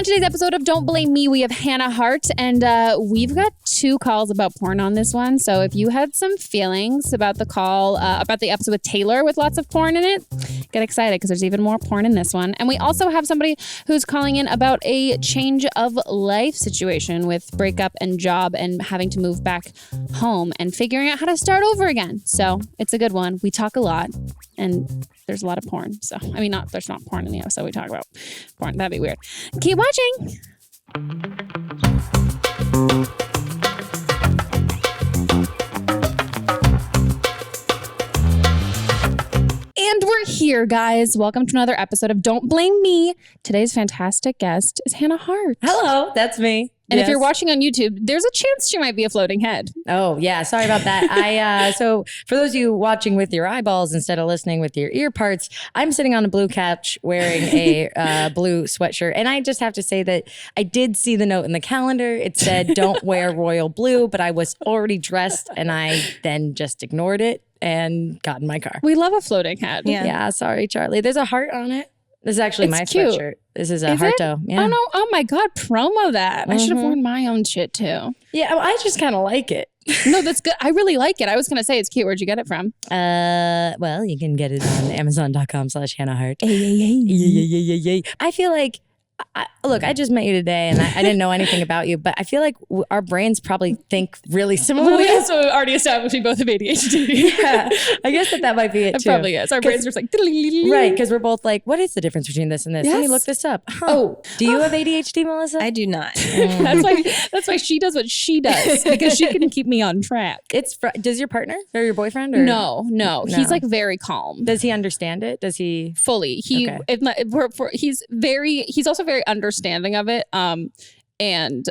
On today's episode of Don't Blame Me, we have Hannah Hart, and we've got 2 calls about porn on this one. So if you had some feelings about the call, about the episode with Taylor with lots of porn in it, get excited because there's even more porn in this one. And we also have somebody who's calling in about a change of life situation with breakup and job and having to move back home and figuring out how to start over again. So it's a good one. We talk a lot and there's a lot of porn. So, I mean, there's not porn in the episode. We talk about porn. That'd be weird. Keep watching. And we're here, guys. Welcome to another episode of Don't Blame Me. Today's fantastic guest is Hannah Hart. Hello, that's me. And if you're watching on YouTube, there's a chance she might be a floating head. Oh, yeah. Sorry about that. So for those of you watching with your eyeballs instead of listening with your ear parts, I'm sitting on a blue couch wearing a blue sweatshirt. And I just have to say that I did see the note in the calendar. It said, don't wear royal blue, but I was already dressed and I then just ignored it and got in my car. We love a floating head. Yeah. Sorry, Charlie. There's a heart on it. This is actually my cute. sweatshirt. This is a Harto. Yeah. Oh, no. Oh, my God. Promo that. I should have worn my own shit, too. Yeah, I just kind of like it. No, that's good. I really like it. I was going to say it's cute. Where'd you get it from? Well, you can get it on Amazon.com/Hannah Hart. I feel like, look, I just met you today and I didn't know anything about you, but I feel like our brains probably think really similarly. Well, so already established we both have ADHD. Yeah, I guess that might be it too. It probably is. Our brains are just like, right, because we're both like, what is the difference between this and this? Yes. Let me look this up. Oh, do you have ADHD, Melissa? I do not. That's why she does what she does, because she can keep me on track. Does your partner or your boyfriend? Or? No. He's like very calm. Does he understand it? Does he? Fully. Okay. He's also very understanding of it. And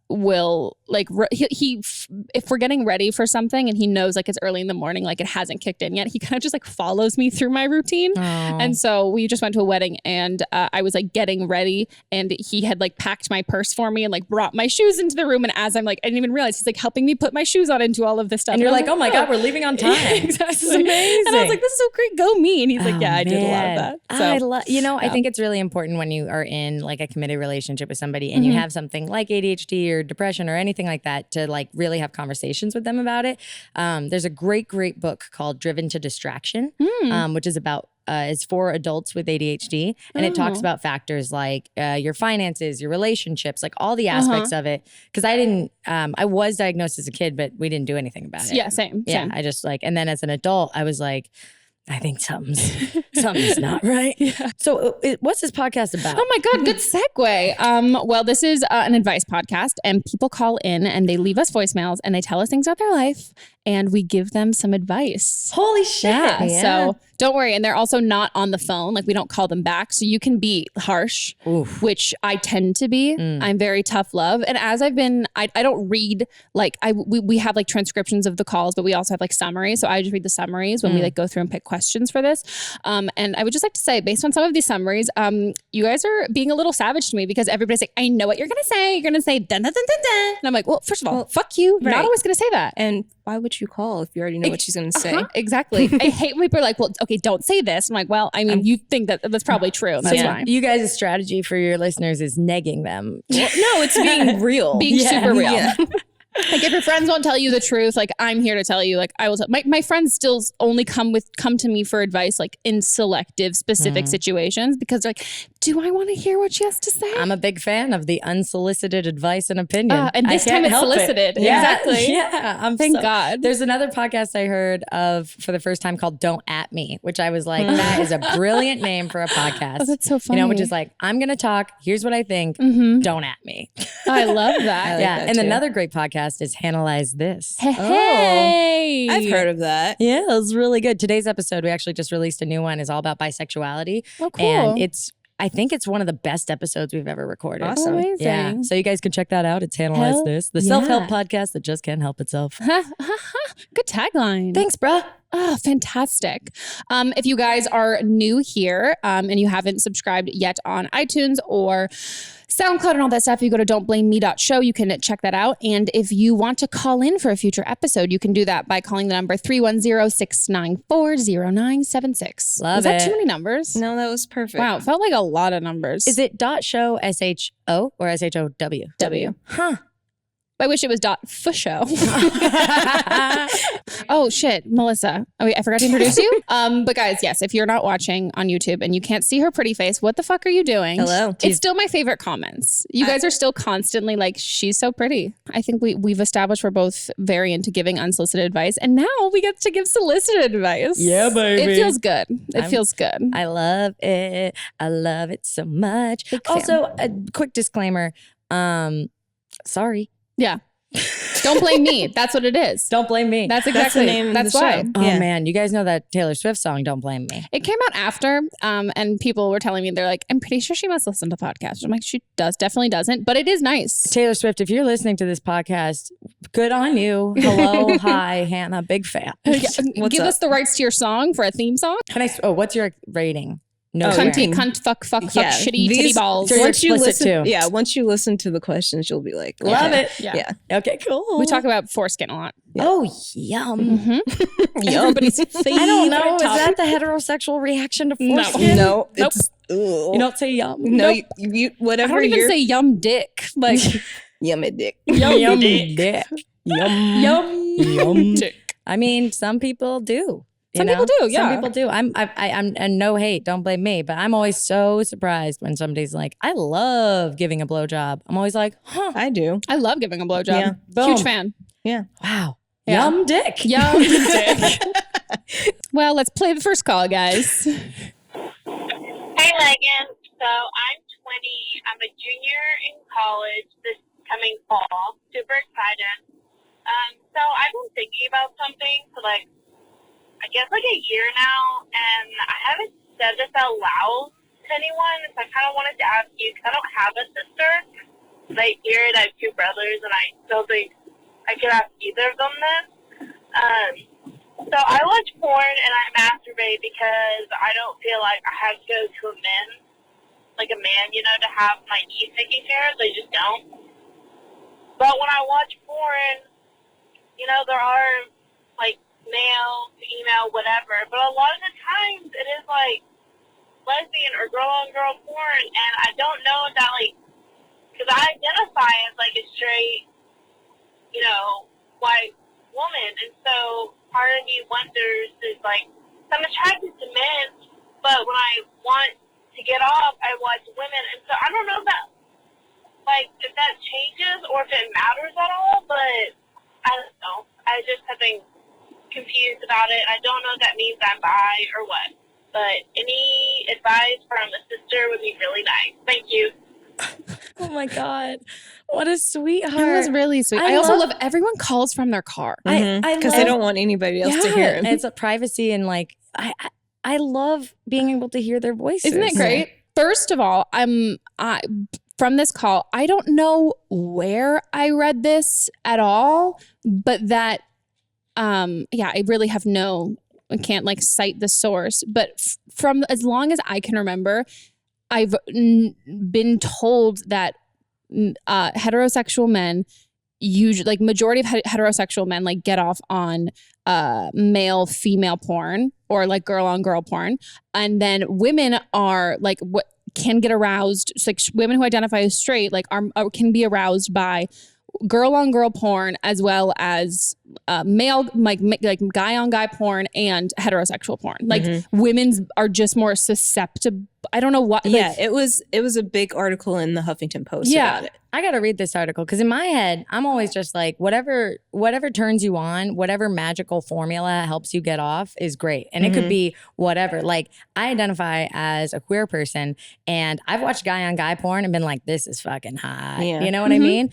will like if we're getting ready for something and he knows like it's early in the morning, like it hasn't kicked in yet, he kind of just like follows me through my routine. And so we just went to a wedding and I was like getting ready and he had like packed my purse for me and like brought my shoes into the room, and as I'm like, I didn't even realize he's like helping me put my shoes on into all of this stuff, and you're like, oh my God, we're leaving on time. Yeah, exactly. This is amazing. And I was like, this is so great, go me. And he's like, yeah, I did a lot of that. So I think it's really important when you are in like a committed relationship with somebody and you have something like ADHD or depression or anything like that, to like really have conversations with them about it. There's a great book called Driven to Distraction, which is about it's for adults with ADHD, and it talks about factors like your finances, your relationships, like all the aspects of it. Because I was diagnosed as a kid, but we didn't do anything about it. Yeah, same. I just like, and then as an adult, I was like, I think something's not right. Yeah. So what's this podcast about? Oh my God, good segue. Well, this is an advice podcast, and people call in and they leave us voicemails and they tell us things about their life and we give them some advice. Holy shit. Yeah. So don't worry. And they're also not on the phone. Like we don't call them back. So you can be harsh, which I tend to be. I'm very tough love. And as I've been, I don't read like we have like transcriptions of the calls, but we also have like summaries. So I just read the summaries when we like go through and pick questions for this. And I would just like to say, based on some of these summaries, you guys are being a little savage to me because everybody's like, I know what you're going to say. You're going to say dun, dun, dun, dun, dun. And I'm like, well, first of all, fuck you. Right. Not always going to say that. And why would you call if you already know what she's going to say? Exactly. I hate when people are like, well, okay, don't say this. I'm like, well, I mean, you think that's probably true. That's fine. You guys' strategy for your listeners is negging them. Well, no, it's being real. Being super real. Yeah. Like if your friends won't tell you the truth, like I'm here to tell you, like I will tell my friends still only come to me for advice like in selective specific situations because like, do I want to hear what she has to say? I'm a big fan of the unsolicited advice and opinion. And this time it's solicited. Yeah. Exactly. Yeah. Thank God. There's another podcast I heard of for the first time called Don't At Me, which I was like, that is a brilliant name for a podcast. Oh, that's so funny. You know, which is like, I'm going to talk. Here's what I think. Don't at me. I love that. And another great podcast is Analyze This. Hey. I've heard of that. Yeah, it was really good. Today's episode, we actually just released a new one, is all about bisexuality. Oh, cool. And I think it's one of the best episodes we've ever recorded. Awesome. Amazing. Yeah. So you guys can check that out. It's Analyze This, the self-help podcast that just can't help itself. Good tagline. Thanks, bruh. Oh, fantastic. If you guys are new here and you haven't subscribed yet on iTunes or SoundCloud and all that stuff, you go to don'tblameme.show. You can check that out. And if you want to call in for a future episode, you can do that by calling the number 310-694-0976. Love Was that it. too many numbers? No, that was perfect. Wow, it felt like a lot of numbers. Is it .show SHO or SHOW? W? Huh. I wish it was .fushow. Oh shit, Melissa. Oh, wait, I forgot to introduce you. But guys, yes, if you're not watching on YouTube and you can't see her pretty face, what the fuck are you doing? Hello. It's still my favorite comments. You guys are still constantly like, she's so pretty. I think we've established we're both very into giving unsolicited advice, and now we get to give solicited advice. Yeah, baby. It feels good. Feels good. I love it. I love it so much. Big fan. Also, a quick disclaimer. Sorry. Yeah. Don't blame me. That's what it is. Don't blame me. That's exactly. the name of That's the why. show. Oh Yeah. man, you guys know that Taylor Swift song, Don't Blame Me. It came out after, and people were telling me, they're like, I'm pretty sure she must listen to podcasts. I'm like, she definitely doesn't, but it is nice. Taylor Swift, if you're listening to this podcast, good on you. Hello, hi, Hannah, big fan. What's Give up? us the rights to your song for a theme song. What's your rating? No, Cunty, swearing. cunt, fuck, Yeah, shitty, titty balls. So you're Once you explicit listen, too. yeah, once you listen to the questions, you'll be like, Love okay. it. Yeah. Okay, cool. We talk about foreskin a lot. Oh, yum. Everybody's favorite I don't know. Is topic. that the heterosexual reaction to No. foreskin? No, Nope. it's You don't say yum. no, Nope. you I whatever don't even you're say yum dick. Like, yummy dick. Yum dick. Yum. yum dick. I mean, some people do. Some people do, yeah. Some people do. I'm and no hate, don't blame me, but I'm always so surprised when somebody's like, I love giving a blowjob. I'm always like, huh, I do. I love giving a blowjob. Yeah. Boom. Huge fan. Yeah. wow. Yeah. Yum dick. Yum dick. Well, let's play the first call, guys. Hey, Megan. So I'm 20. I'm a junior in college this coming fall. Super excited. So I've been thinking about something for I guess a year now, and I haven't said this out loud to anyone. So I kind of wanted to ask you because I don't have a sister. But I hear it. I have two brothers, and I don't think I could ask either of them this. So I watch porn and I masturbate because I don't feel like I have to go to a man, to have my needs taken care of. They just don't. But when I watch porn, there are male, female, whatever. But a lot of the times it is lesbian or girl-on-girl porn, and I don't know if that because I identify as a straight, white woman, and so part of me wonders is I'm attracted to men, but when I want to get off, I watch women, and so I don't know if that if that changes or if it matters at all, but I don't know. I just have been confused about it. I don't know if that means I'm bi or what, but any advice from a sister would be really nice. Thank you. Oh my God. What a sweetheart. It was really sweet. I also love everyone calls from their car. I Because they don't want anybody else to hear it. And it's a privacy and I love being able to hear their voices. Isn't it great? First of all, from this call, I don't know where I read this at all, but that, I really have I can't cite the source, but from as long as I can remember, I've been told that heterosexual men usually majority of heterosexual men get off on male female porn or girl on girl porn, and then women are what can get aroused. So, women who identify as straight can be aroused by girl on girl porn as well as male guy on guy porn and heterosexual porn. Women's are just more susceptible. I don't know what. It was a big article in the Huffington Post about it. I got to read this article because in my head, I'm always just whatever turns you on, whatever magical formula helps you get off is great. And it could be whatever. I identify as a queer person and I've watched guy on guy porn and been like, this is fucking hot. Yeah. You know what I mean?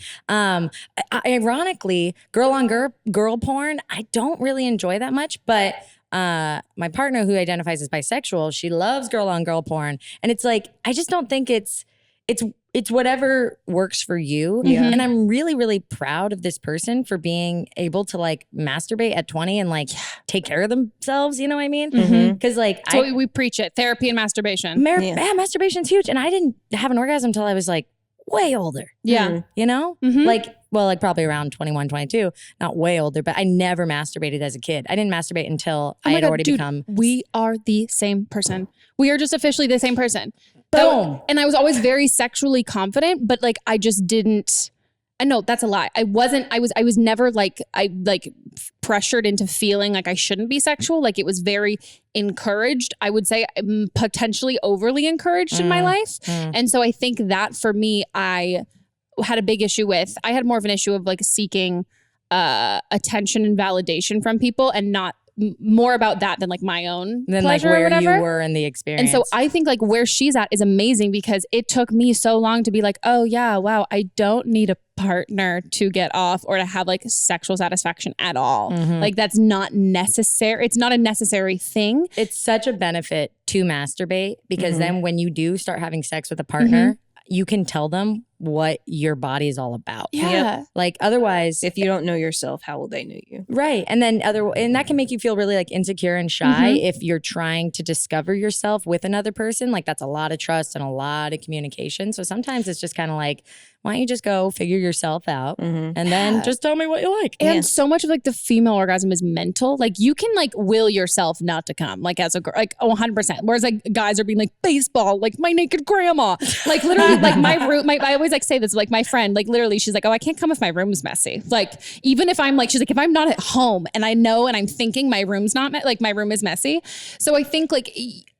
Ironically, girl on girl porn, I don't really enjoy that much, but my partner who identifies as bisexual, she loves girl on girl porn. And it's I just don't think it's it's whatever works for you. Yeah. And I'm really, really proud of this person for being able to like masturbate at 20 and like take care of themselves. You know what I mean? Because like So we preach it. Therapy and masturbation. Masturbation's huge. And I didn't have an orgasm until I was like way older. Yeah. You know? Like probably around 21, 22, not way older, but I never masturbated as a kid. I didn't masturbate until I had already become. We are the same person. We are just officially the same person. Boom. And I was always very sexually confident, but like I just didn't. I know that's a lie. I was never like pressured into feeling like I shouldn't be sexual. Like it was very encouraged. I would say potentially overly encouraged in my life. And so I think that for me, I had a big issue with. I had more of an issue of like seeking attention and validation from people, and not more about that than like my own than like pleasure where or whatever. you were in the experience. And so I think like where she's at is amazing, because it took me so long to be like, oh yeah, wow, I don't need a partner to get off or to have like sexual satisfaction at all. Like that's not necessary. It's not a necessary thing. It's such a benefit to masturbate, because then when you do start having sex with a partner, you can tell them what your body is all about. Yeah. Like otherwise, If you don't know yourself, how will they know you? right. And then and that can make you feel really like insecure and shy if you're trying to discover yourself with another person. Like that's a lot of trust and a lot of communication. So sometimes it's just kind of like, why don't you just go figure yourself out and then just tell me what you like. And so much of like the female orgasm is mental. Like you can like will yourself not to come, like as a girl, like 100%. Whereas like guys are being like baseball, like my naked grandma, like literally like my room. I always like say this, like my friend, like literally she's like, oh, I can't come if my room's messy. Like even if I'm like, she's like, if I'm not at home and I know and I'm thinking my room's not like my room is messy. So I think like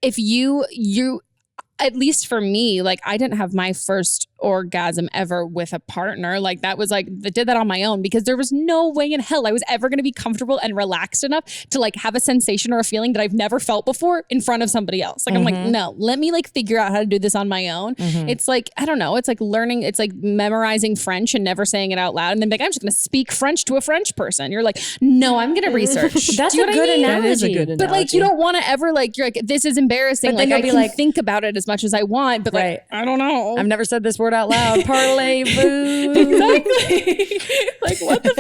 if you at least for me, like I didn't have my first orgasm ever with a partner. Like that was like, I did that on my own, because there was no way in hell I was ever going to be comfortable and relaxed enough to like have a sensation or a feeling that I've never felt before in front of somebody else. Like I'm like, no, let me like figure out how to do this on my own. It's like, I don't know. It's like learning, it's like memorizing French and never saying it out loud. And then like, I'm just going to speak French to a French person. You're like, no, I'm going to research. That's Do you a know good what I mean? analogy. That is a good analogy. But like, you don't want to ever like, you're like, this is embarrassing. But then Like I you'll be can like, think about it as much as I want, but like, I don't know. I've never said this word out loud. Parlez-vous. Exactly. Like what the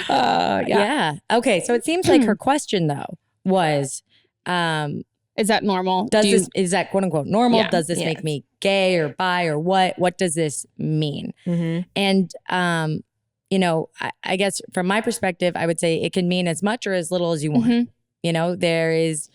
fuck? Yeah. Okay. So it seems like her question though was, Is that normal? is that quote unquote normal? Yeah. Does this make me gay or bi or what? What does this mean? And, you know, I guess from my perspective, I would say it can mean as much or as little as you want. You know, there is,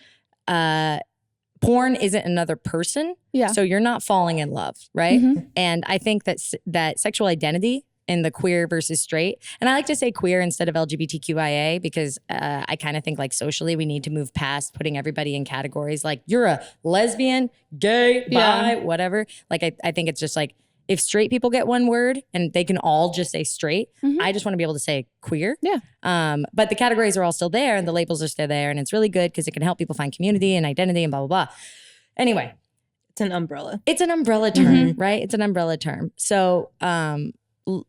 porn isn't another person. Yeah. So you're not falling in love, right? And I think that sexual identity in the queer versus straight, and I like to say queer instead of LGBTQIA, because I kind of think like socially we need to move past putting everybody in categories like you're a lesbian, gay, bi, whatever. Like I think it's just like, if straight people get one word and they can all just say straight, I just want to be able to say queer. Yeah. But the categories are all still there and the labels are still there, and it's really good because it can help people find community and identity and blah, blah, blah. Anyway. It's an umbrella. It's an umbrella term, right? It's an umbrella term. So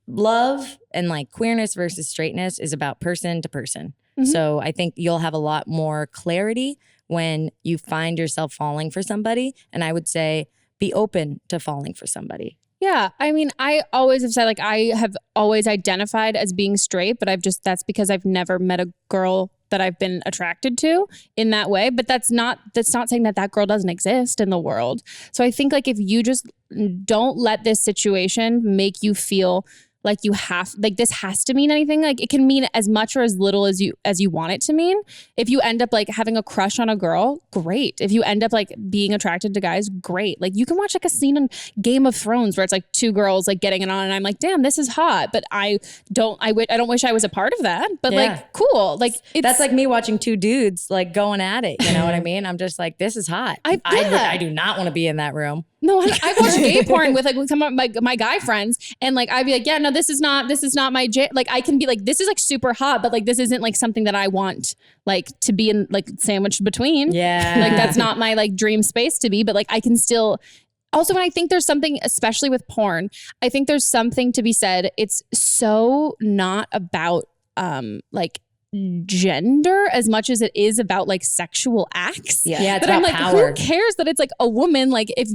love and like queerness versus straightness is about person to person. So I think you'll have a lot more clarity when you find yourself falling for somebody. And I would say be open to falling for somebody. Yeah. I mean, I always have said like I have always identified as being straight, but that's because I've never met a girl that I've been attracted to in that way. But that's not saying that girl doesn't exist in the world. So I think like if you just don't let this situation make you feel like you have, like this has to mean anything. Like it can mean as much or as little as you want it to mean. If you end up like having a crush on a girl, great. If you end up like being attracted to guys, great. Like you can watch like a scene in Game of Thrones where it's like two girls like getting it on, and I'm like, damn, this is hot. But I don't wish I was a part of that. But like, cool. Like that's like me watching two dudes like going at it. You know what I mean? I'm just like, this is hot. I do not want to be in that room. No, I watch gay porn with like some of my guy friends, and like I'd be like, yeah, no, this is not my like I can be like, this is like super hot, but like this isn't like something that I want like to be in like sandwiched between. Yeah, like that's not my like dream space to be, but like I can still. Also, when I think there's something, especially with porn, I think there's something to be said. It's so not about like gender as much as it is about like sexual acts. Yeah, it's but I'm about like, power. who cares that it's like a woman? Like if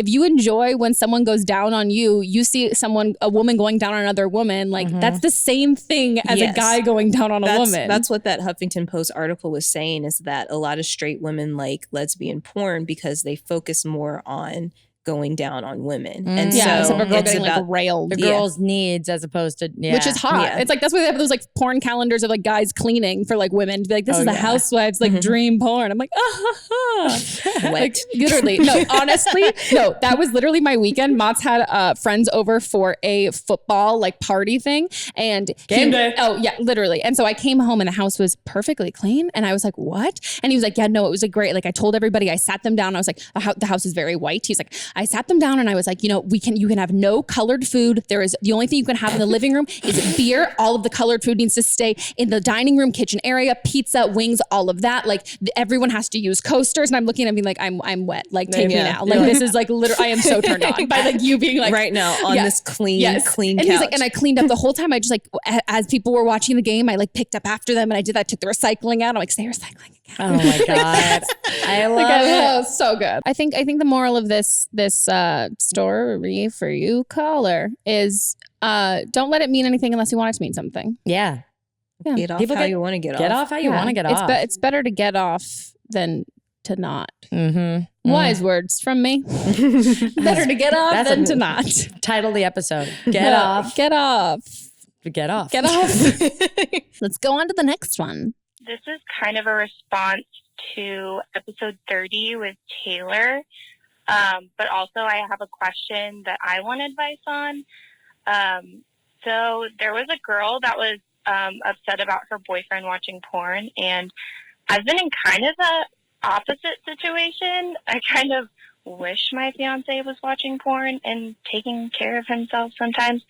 you enjoy when someone goes down on you, you see a woman going down on another woman, like that's the same thing as a guy going down on a woman. That's what that Huffington Post article was saying, is that a lot of straight women like lesbian porn because they focus more on going down on women. And so a girl it's getting about like railed. The girl's needs as opposed to Which is hot. Yeah. It's like that's why they have those like porn calendars of like guys cleaning for like women to be like, this is the housewife's like dream porn. I'm like, wet. like literally. No, honestly, no, that was literally my weekend. Mott's had friends over for a football like party thing, and Game day. Oh yeah, literally. And so I came home and the house was perfectly clean, and I was like, what? And he was like, yeah, no, it was like great. Like I told everybody, I sat them down. I was like, the house is very white. He's like, I sat them down and I was like, you can have no colored food. There is the only thing you can have in the living room is beer. All of the colored food needs to stay in the dining room, kitchen area, pizza, wings, all of that. Like everyone has to use coasters. And I'm looking at me like, I'm wet. Like take me now. Like this is like literally, I am so turned on by like you being like right now on this clean and couch. He's like, and I cleaned up the whole time. I just like, as people were watching the game, I like picked up after them and I did that, took the recycling out. I'm like, say recycling again. Oh my God. I love it. So good. I think the moral of this story for you, caller, is don't let it mean anything unless you want it to mean something. Yeah. Get off how you want to get off. Get off how you want to get off. It's better to get off than to not. Wise words from me. Better to get off than to not. Title the episode. Get off. Get off. Get off. Get off. Let's go on to the next one. This is kind of a response to episode 30 with Taylor. But also I have a question that I want advice on. So there was a girl that was upset about her boyfriend watching porn, and I've been in kind of the opposite situation. I kind of wish my fiance was watching porn and taking care of himself sometimes,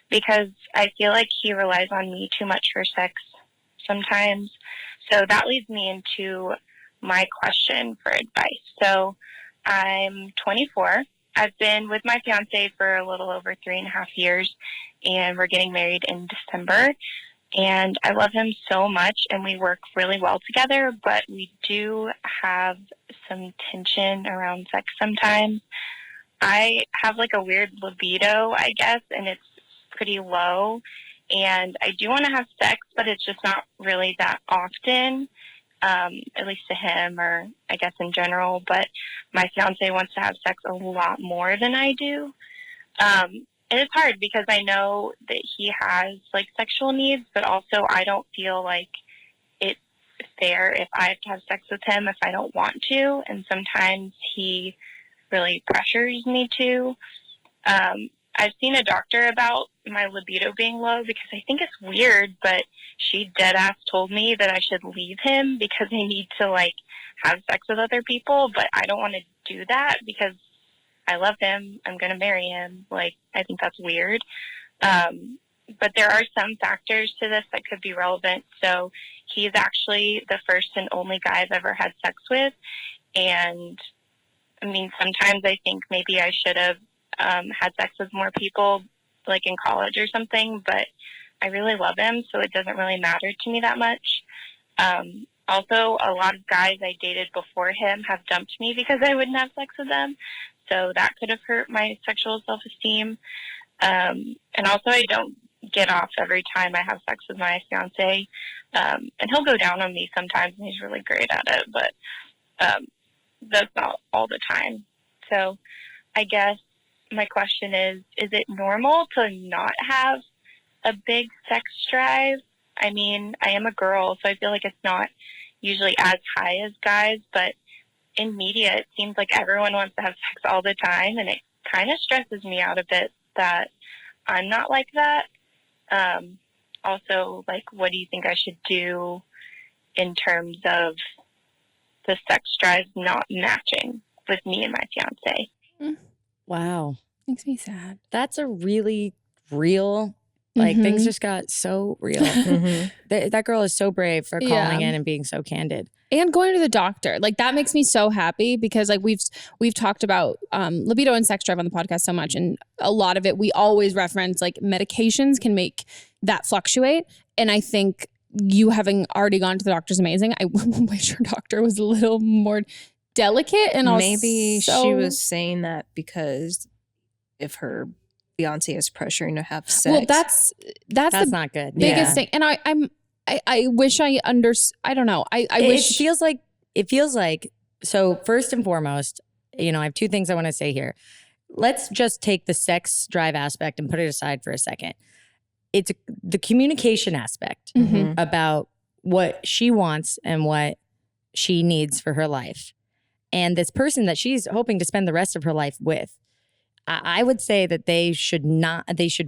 because I feel like he relies on me too much for sex sometimes. So that leads me into my question for advice. So I'm 24. I've been with my fiance for a little over 3.5 years, and we're getting married in December. And I love him so much, and we work really well together, but we do have some tension around sex sometimes. I have like a weird libido, I guess, and it's pretty low. And I do want to have sex, but it's just not really that often, at least to him, or I guess in general. But my fiance wants to have sex a lot more than I do. And it's hard because I know that he has like sexual needs, but also I don't feel like it's fair if I have to have sex with him if I don't want to. And sometimes he really pressures me to. I've seen a doctor about my libido being low because I think it's weird, but she dead ass told me that I should leave him because I need to like have sex with other people, but I don't want to do that because I love him. I'm going to marry him. Like, I think that's weird. But there are some factors to this that could be relevant. So he's actually the first and only guy I've ever had sex with. And I mean, sometimes I think maybe I should have had sex with more people, like in college or something, but I really love him, so it doesn't really matter to me that much. Also, a lot of guys I dated before him have dumped me because I wouldn't have sex with them, so that could have hurt my sexual self-esteem. And also, I don't get off every time I have sex with my fiance, and he'll go down on me sometimes, and he's really great at it, but that's not all the time. So I guess my question is it normal to not have a big sex drive? I mean, I am a girl, so I feel like it's not usually as high as guys, but in media, it seems like everyone wants to have sex all the time, and it kind of stresses me out a bit that I'm not like that. Also, like, what do you think I should do in terms of the sex drive not matching with me and my fiance? Wow. Makes me sad. That's a really real, like, things just got so real. That girl is so brave for calling in and being so candid. And going to the doctor. Like, that makes me so happy because, like, we've talked about libido and sex drive on the podcast so much. And a lot of it, we always reference, like, medications can make that fluctuate. And I think you having already gone to the doctor is amazing. I wish her doctor was a little more delicate and maybe she was saying that because if her fiance is pressuring to have sex. Well, that's the not good. biggest thing. And I wish I I don't know. I wish it feels like so first and foremost, I have two things I want to say here. Let's just take the sex drive aspect and put it aside for a second. It's the communication aspect about what she wants and what she needs for her life. And this person that she's hoping to spend the rest of her life with, I would say that they should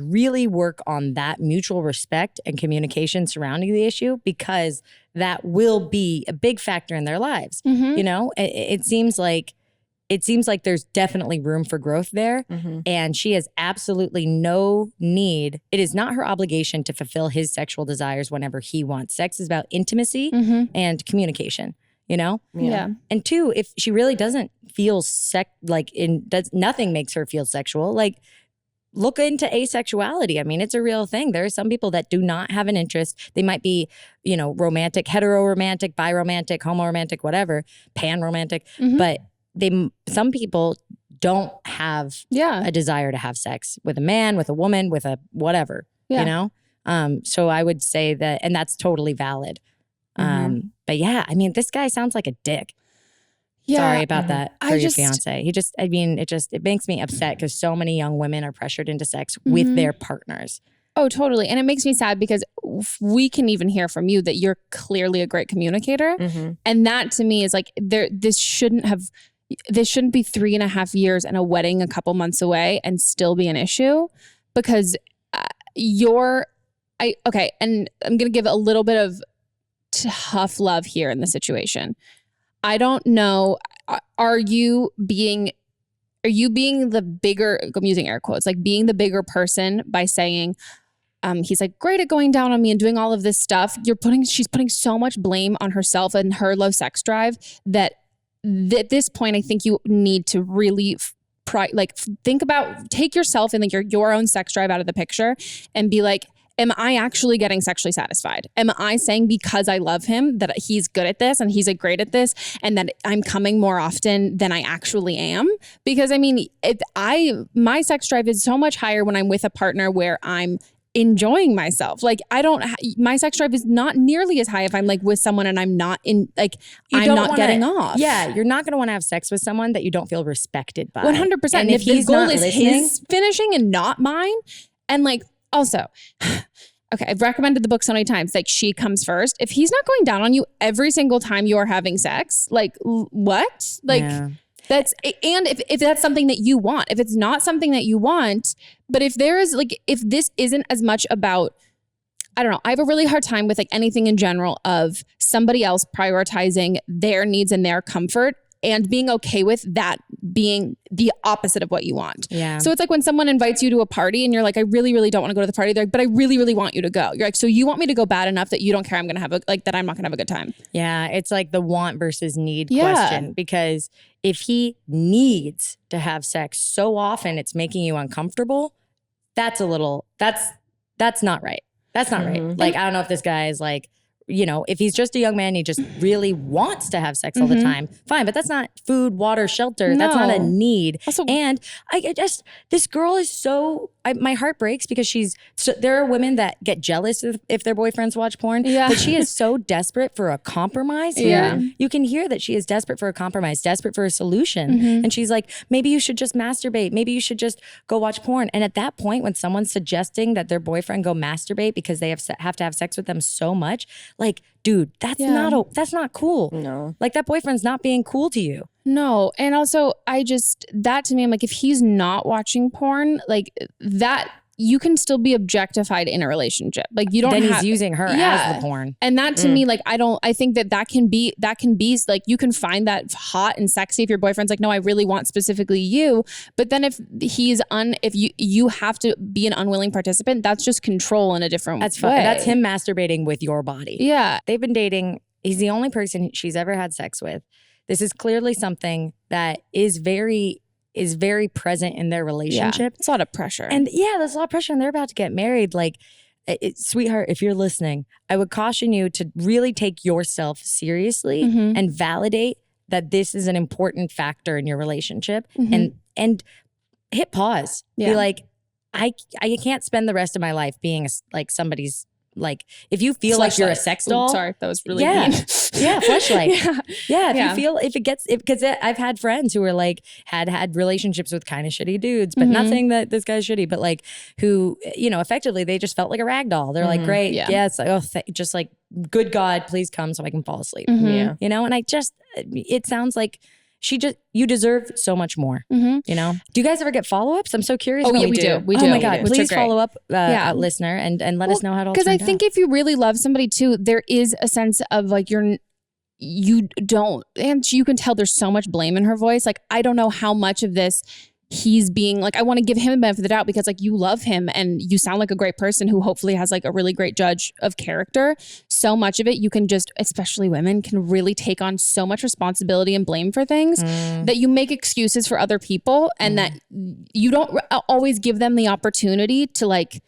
really work on that mutual respect and communication surrounding the issue, because that will be a big factor in their lives. It seems like there's definitely room for growth there. And she has absolutely no need. It is not her obligation to fulfill his sexual desires whenever he wants. Sex is about intimacy and communication. Yeah. And two, if she really doesn't feel nothing makes her feel sexual, look into asexuality. I mean, it's a real thing. There are some people that do not have an interest. They might be, romantic, hetero-romantic, bi-romantic, homo-romantic, whatever, pan-romantic, but some people don't have a desire to have sex with a man, with a woman, with a whatever, So I would say that, and that's totally valid. But yeah, I mean, this guy sounds like a dick. Yeah. Sorry about that for your fiance. It makes me upset because so many young women are pressured into sex with their partners. Oh, totally. And it makes me sad because we can even hear from you that you're clearly a great communicator. And that to me is like, this shouldn't be 3.5 years and a wedding a couple months away and still be an issue, because and I'm going to give a little bit of tough love here in the situation. I don't know. Are you being the bigger, I'm using air quotes, like being the bigger person by saying, he's like great at going down on me and doing all of this stuff. She's putting so much blame on herself and her low sex drive that at this point, I think you need to really take yourself and your own sex drive out of the picture and be like, am I actually getting sexually satisfied? Am I saying because I love him that he's good at this and he's great at this and that I'm coming more often than I actually am? Because I mean, my sex drive is so much higher when I'm with a partner where I'm enjoying myself. Like my sex drive is not nearly as high if I'm like with someone and I'm not getting off. Yeah, you're not going to want to have sex with someone that you don't feel respected by. 100%. And if the goal is his finishing and not mine, and also, okay, I've recommended the book so many times. Like, she comes first. If he's not going down on you every single time you are having sex, what? That's, and if that's something that you want, if it's not something that you want, but if there is if this isn't as much about, I don't know, I have a really hard time with anything in general of somebody else prioritizing their needs and their comfort and being okay with that being the opposite of what you want. Yeah. So it's like when someone invites you to a party and you're like, I really, really don't want to go to the party. They're like, but I really, really want you to go. You're like, so you want me to go bad enough that you don't care I'm going to have that I'm not going to have a good time. Yeah. It's like the want versus need question, because if he needs to have sex so often it's making you uncomfortable, that's not right. That's not right. I don't know if this guy is if he's just a young man, he just really wants to have sex all the time, fine. But that's not food, water, shelter. No. That's not a need. Also, and this girl is my heart breaks because there are women that get jealous if their boyfriends watch porn. Yeah. But she is so desperate for a compromise here. Yeah. You can hear that she is desperate for a compromise, desperate for a solution. And she's like, maybe you should just masturbate. Maybe you should just go watch porn. And at that point, when someone's suggesting that their boyfriend go masturbate because they have to have sex with them so much, dude, that's not cool. No. That boyfriend's not being cool to you. No. And also that to me, I'm like, if he's not watching porn, that you can still be objectified in a relationship. You don't he's using her as the porn. And that to me, I think that can be you can find that hot and sexy if your boyfriend's like, no, I really want specifically you. But then if you have to be an unwilling participant, that's just control in a different way. That's him masturbating with your body. Yeah. They've been dating. He's the only person she's ever had sex with. This is clearly something that is very present in their relationship. It's a lot of pressure. And there's a lot of pressure and they're about to get married. sweetheart, if you're listening, I would caution you to really take yourself seriously and validate that this is an important factor in your relationship and hit pause. Be like, I can't spend the rest of my life being like somebody's, like, if you feel like you're a sex doll. Sorry, that was really mean. Fleshlight. Because I've had friends who were like, had relationships with kind of shitty dudes, but nothing that this guy's shitty, but like who, effectively they just felt like a rag doll. They're like, great. Yes. Just like, good God, please come so I can fall asleep. And it sounds like you deserve so much more. Do you guys ever get follow-ups? I'm so curious. Oh, yeah, we do. We do. Oh my God. Which Please follow up, listener, and let us know how it all turned out. Because I think if you really love somebody too, there is a sense of like you don't, and you can tell there's so much blame in her voice. Like, I don't know how much of this he's being like, I want to give him a benefit of the doubt because like you love him and you sound like a great person who hopefully has like a really great judge of character. So much of it, you can just, especially women, can really take on so much responsibility and blame for things that you make excuses for other people and that you don't always give them the opportunity to like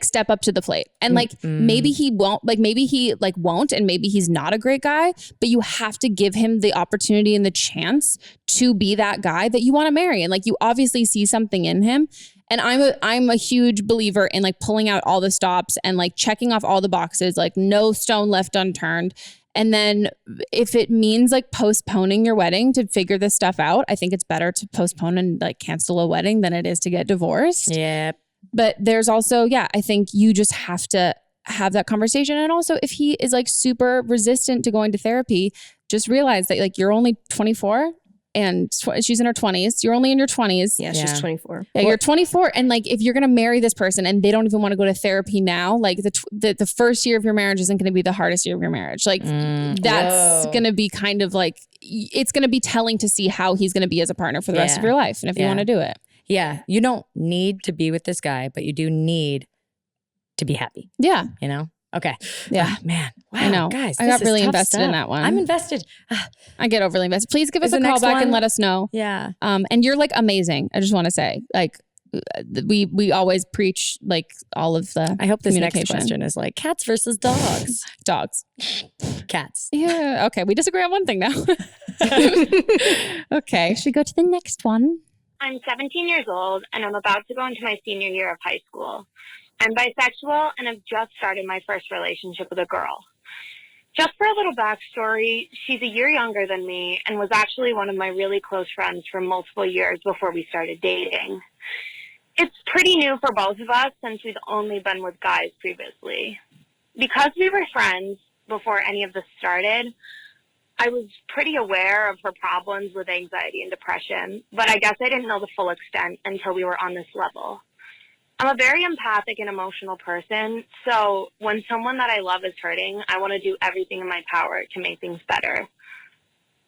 step up to the plate. And like maybe he won't, like maybe he like won't, and maybe he's not a great guy, but you have to give him the opportunity and the chance to be that guy that you want to marry. And like you obviously see something in him. And I'm a huge believer in like pulling out all the stops and like checking off all the boxes, like no stone left unturned. And then if it means like postponing your wedding to figure this stuff out, I think it's better to postpone and like cancel a wedding than it is to get divorced. Yeah. But there's also, I think you just have to have that conversation. And also if he is like super resistant to going to therapy, just realize that like you're only 24 and she's in her 20s. You're only in your 20s. Yeah, she's 24. Yeah, you're 24. And like, if you're going to marry this person and they don't even want to go to therapy now, like the first year of your marriage isn't going to be the hardest year of your marriage. Like that's going to be kind of like, it's going to be telling to see how he's going to be as a partner for the rest of your life. And if you want to do it. Yeah. You don't need to be with this guy, but you do need to be happy. Yeah. Okay. Yeah. Man. Wow. I know. Guys, I got really invested in that one. I'm invested. I get overly invested. Please give us a call back and let us know. Yeah. And you're like amazing. I just want to say, like, we always preach like all of the I hope this next question is like cats versus dogs. Dogs. Cats. Yeah. Okay. We disagree on one thing now. Okay. Should we go to the next one? I'm 17 years old and I'm about to go into my senior year of high school. I'm bisexual and have just started my first relationship with a girl. Just for a little backstory, she's a year younger than me and was actually one of my really close friends for multiple years before we started dating. It's pretty new for both of us since we've only been with guys previously. Because we were friends before any of this started, I was pretty aware of her problems with anxiety and depression, but I guess I didn't know the full extent until we were on this level. I'm a very empathic and emotional person, so when someone that I love is hurting, I want to do everything in my power to make things better.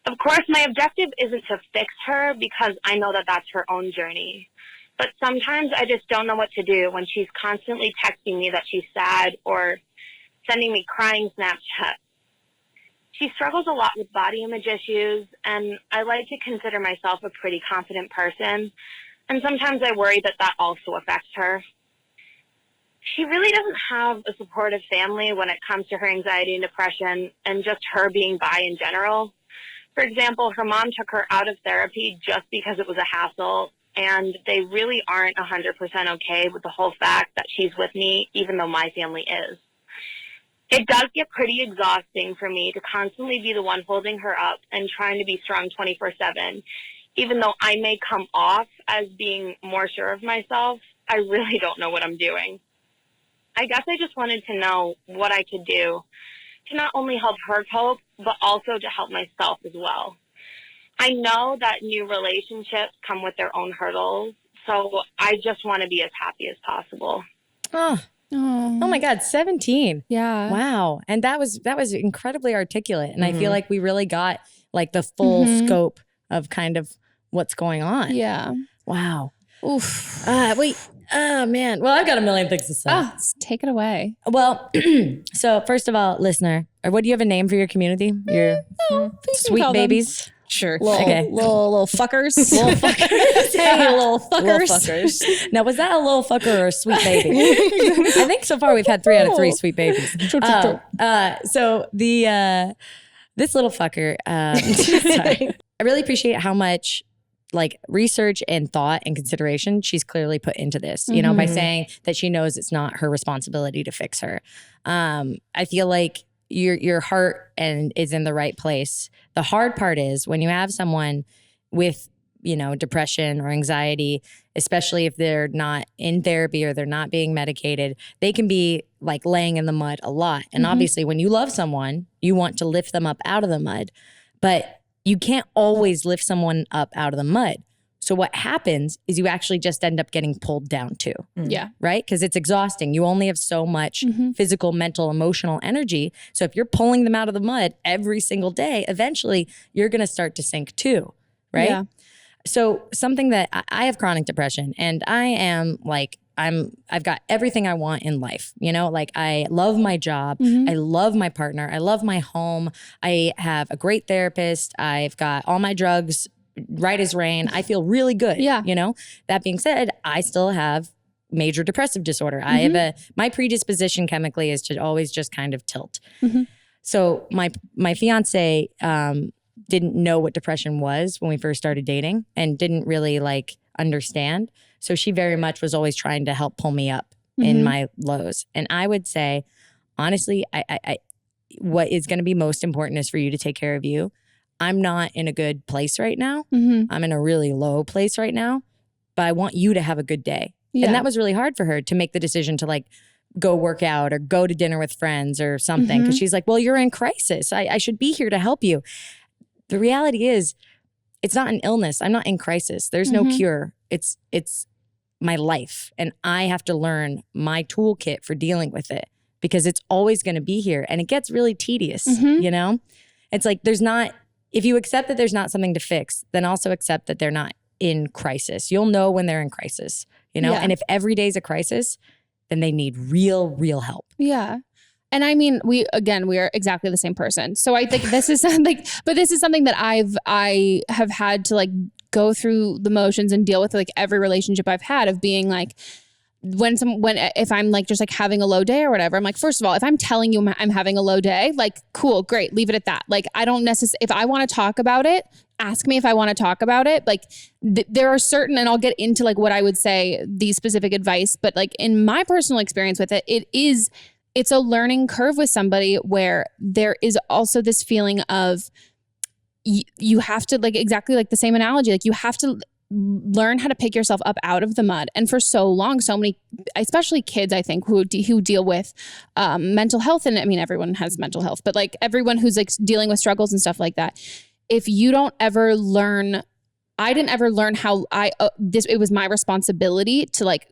Of course, my objective isn't to fix her because I know that that's her own journey. But sometimes I just don't know what to do when she's constantly texting me that she's sad or sending me crying Snapchats. She struggles a lot with body image issues, and I like to consider myself a pretty confident person. And sometimes I worry that that also affects her. She really doesn't have a supportive family when it comes to her anxiety and depression and just her being bi in general. For example, her mom took her out of therapy just because it was a hassle, and they really aren't 100% okay with the whole fact that she's with me, even though my family is. It does get pretty exhausting for me to constantly be the one holding her up and trying to be strong 24/7. Even though I may come off as being more sure of myself, I really don't know what I'm doing. I guess I just wanted to know what I could do to not only help her cope, but also to help myself as well. I know that new relationships come with their own hurdles, so I just want to be as happy as possible. Oh my God, 17. Yeah. Wow. And that was incredibly articulate. And I feel like we really got like the full scope of kind of what's going on. Yeah. Wow. Oof. Wait. Oh man. Well, I've got a million things to say. Take it away. Well, so first of all, listener, what do you have a name for your community? Your sweet babies? Sure. Little fuckers. Little fuckers. Hey, little fuckers. Little fuckers. Now, was that a little fucker or a sweet baby? I think so far we've had 3 out of 3 sweet babies. So this little fucker, sorry. I really appreciate how much like research and thought and consideration she's clearly put into this, you know, by saying that she knows it's not her responsibility to fix her. I feel like your heart is in the right place. The hard part is when you have someone with, you know, depression or anxiety, especially if they're not in therapy or they're not being medicated, they can be like laying in the mud a lot. And obviously when you love someone, you want to lift them up out of the mud, but you can't always lift someone up out of the mud. So what happens is you actually just end up getting pulled down too. Yeah. Right? Because it's exhausting. You only have so much physical, mental, emotional energy. So if you're pulling them out of the mud every single day, eventually you're going to start to sink too. Right? Yeah. So something that I have chronic depression and I am like, I've got everything I want in life, you know, like I love my job. I love my partner. I love my home. I have a great therapist. I've got all my drugs right as rain. I feel really good. Yeah. You know, that being said, I still have major depressive disorder. I have my predisposition chemically is to always just kind of tilt. So my fiance, didn't know what depression was when we first started dating and didn't really like understand. So she very much was always trying to help pull me up in my lows. And I would say, honestly, I what is going to be most important is for you to take care of you. I'm not in a good place right now. I'm in a really low place right now, but I want you to have a good day. Yeah. And that was really hard for her to make the decision to like go work out or go to dinner with friends or something. Cause she's like, well, you're in crisis. I should be here to help you. The reality is it's not an illness. I'm not in crisis. There's no cure. It's my life. And I have to learn my toolkit for dealing with it because it's always going to be here. And it gets really tedious, you know? It's like if you accept that there's not something to fix, then also accept that they're not in crisis. You'll know when they're in crisis, you know? Yeah. And if every day's a crisis, then they need real help. Yeah. And I mean, we are exactly the same person. So I think this is something, but this is something that I have had to like go through the motions and deal with like every relationship I've had of being like, if I'm like just like having a low day or whatever, I'm like, first of all, if I'm telling you I'm having a low day, like cool, great, leave it at that. Like I don't necessarily, if I want to talk about it, ask me if I want to talk about it. Like there are certain, and I'll get into like what I would say, these specific advice, but like in my personal experience with it, it's a learning curve with somebody where there is also this feeling of you have to, like exactly like the same analogy, like you have to learn how to pick yourself up out of the mud. And for so long, so many, especially kids, I think, who deal with mental health, and I mean, everyone has mental health, but like everyone who's like dealing with struggles and stuff like that, if you don't ever learn, I didn't ever learn how it was my responsibility to like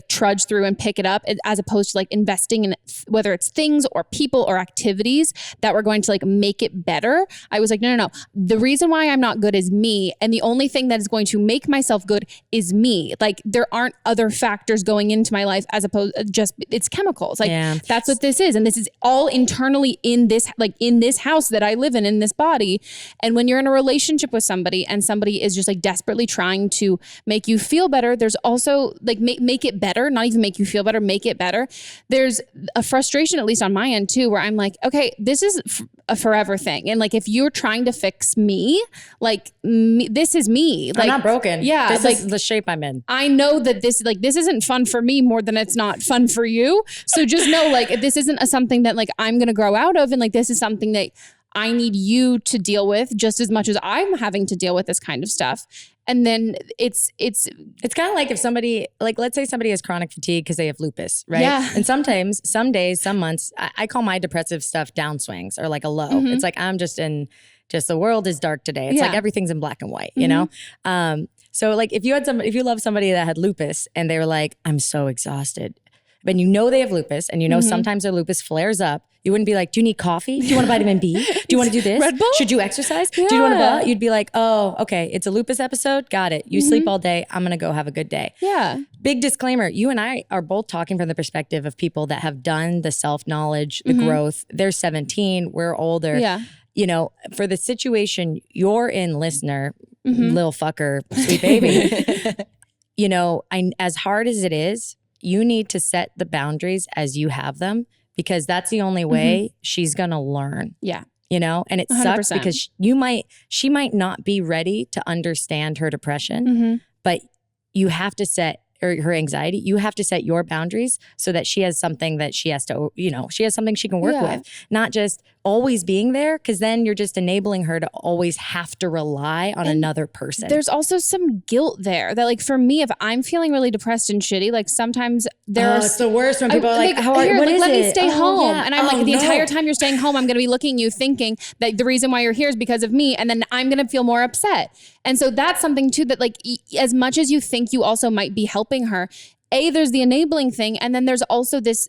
trudge through and pick it up, as opposed to like investing in whether it's things or people or activities that were going to like make it better. I was like, no. The reason why I'm not good is me. And the only thing that is going to make myself good is me. Like there aren't other factors going into my life as opposed just it's chemicals. Like that's what this is. And this is all internally in this house that I live in this body. And when you're in a relationship with somebody and somebody is just like desperately trying to make you feel better, there's also like make it better, not even make you feel better, make it better. There's a frustration, at least on my end too, where I'm like, okay, this is a forever thing. And like, if you're trying to fix me, like this is me. Like, I'm not broken. Yeah. This like, is the shape I'm in. I know that this isn't fun for me more than it's not fun for you. So just know like, this isn't something that like I'm going to grow out of. And like, this is something that I need you to deal with just as much as I'm having to deal with this kind of stuff. And then it's kind of like if somebody, like let's say somebody has chronic fatigue because they have lupus, right? Yeah. And sometimes, some days, some months, I call my depressive stuff downswings or like a low. It's like I'm just the world is dark today. It's like everything's in black and white, you know? So like if you love somebody that had lupus and they were like, I'm so exhausted, but you know they have lupus and you know sometimes their lupus flares up, you wouldn't be like, do you need coffee? Do you want a vitamin B? Do you want to do this? Red Bull? Should you exercise? Yeah. Do you want to blah? You'd be like, oh, okay, it's a lupus episode. Got it. You sleep all day. I'm going to go have a good day. Yeah. Big disclaimer. You and I are both talking from the perspective of people that have done the self-knowledge, the growth. They're 17. We're older. Yeah. you know, for the situation you're in, listener, little fucker, sweet baby, you know, as hard as it is, you need to set the boundaries as you have them, because that's the only way she's going to learn. Yeah. You know, and it 100%. sucks because she might not be ready to understand her depression, but you have to set, or her anxiety, you have to set your boundaries so that she has something that she has to, you know, she has something she can work with, not just always being there, because then you're just enabling her to always have to rely on another person. There's also some guilt there that, like, for me, if I'm feeling really depressed and shitty, like sometimes it's the worst when people are like, how are you? Like, let me stay home. Yeah. And I'm like, the entire time you're staying home, I'm going to be looking at you thinking that the reason why you're here is because of me. And then I'm going to feel more upset. And so that's something too, that like, as much as you think you also might be helping her, there's the enabling thing. And then there's also this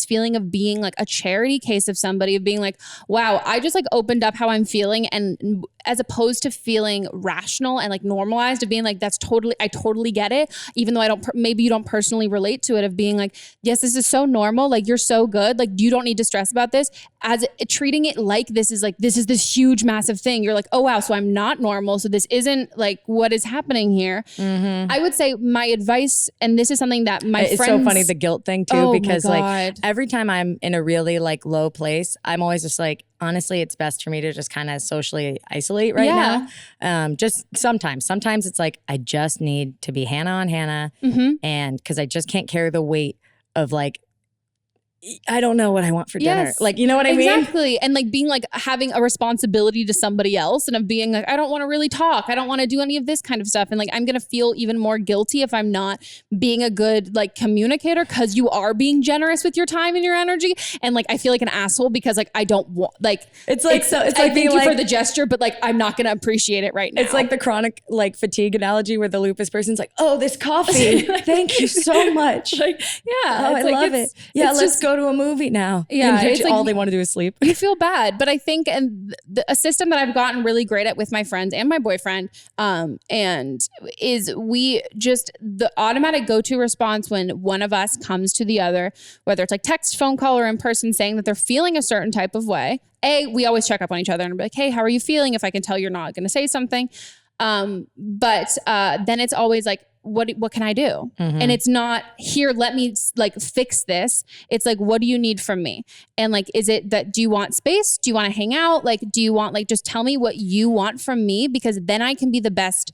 feeling of being like a charity case of somebody, of being like, wow, I just like opened up how I'm feeling. And as opposed to feeling rational and like normalized, of being like, I totally get it. Even though maybe you don't personally relate to it, of being like, yes, this is so normal. Like, you're so good. Like, you don't need to stress about this. As treating it like this is this huge, massive thing. You're like, oh wow, so I'm not normal. So this isn't like what is happening here. I would say my advice, and this is something that it's so funny, the guilt thing too, because my like God. every time I'm in a really like low place, I'm always just like, honestly, it's best for me to just kind of socially isolate right now. Just sometimes it's like, I just need to be Hannah on Hannah. And because I just can't carry the weight of like, I don't know what I want for dinner. Like, you know what I mean? Exactly. And like being like having a responsibility to somebody else, and of being like, I don't want to really talk. I don't want to do any of this kind of stuff. And like, I'm going to feel even more guilty if I'm not being a good like communicator, because you are being generous with your time and your energy. And like, I feel like an asshole because like, I don't want, like, it's like I thank you for the gesture, but like, I'm not going to appreciate it right now. It's like the chronic like fatigue analogy where the lupus person's like, oh, this coffee. Thank you so much. Like, yeah. Oh, I love it. Yeah, let's go to a movie now. Yeah, and it's like, all they want to do is sleep. You feel bad, but I think, and a system that I've gotten really great at with my friends and my boyfriend, and is the automatic go-to response when one of us comes to the other, whether it's like text, phone call, or in person, saying that they're feeling a certain type of way. We always check up on each other and be like, hey, how are you feeling? If I can tell you're not going to say something. But then it's always like, what can I do? And it's not, here, let me like fix this. It's like, what do you need from me? And like, is it that, do you want space? Do you want to hang out? Like, do you want, like, just tell me what you want from me, because then I can be the best.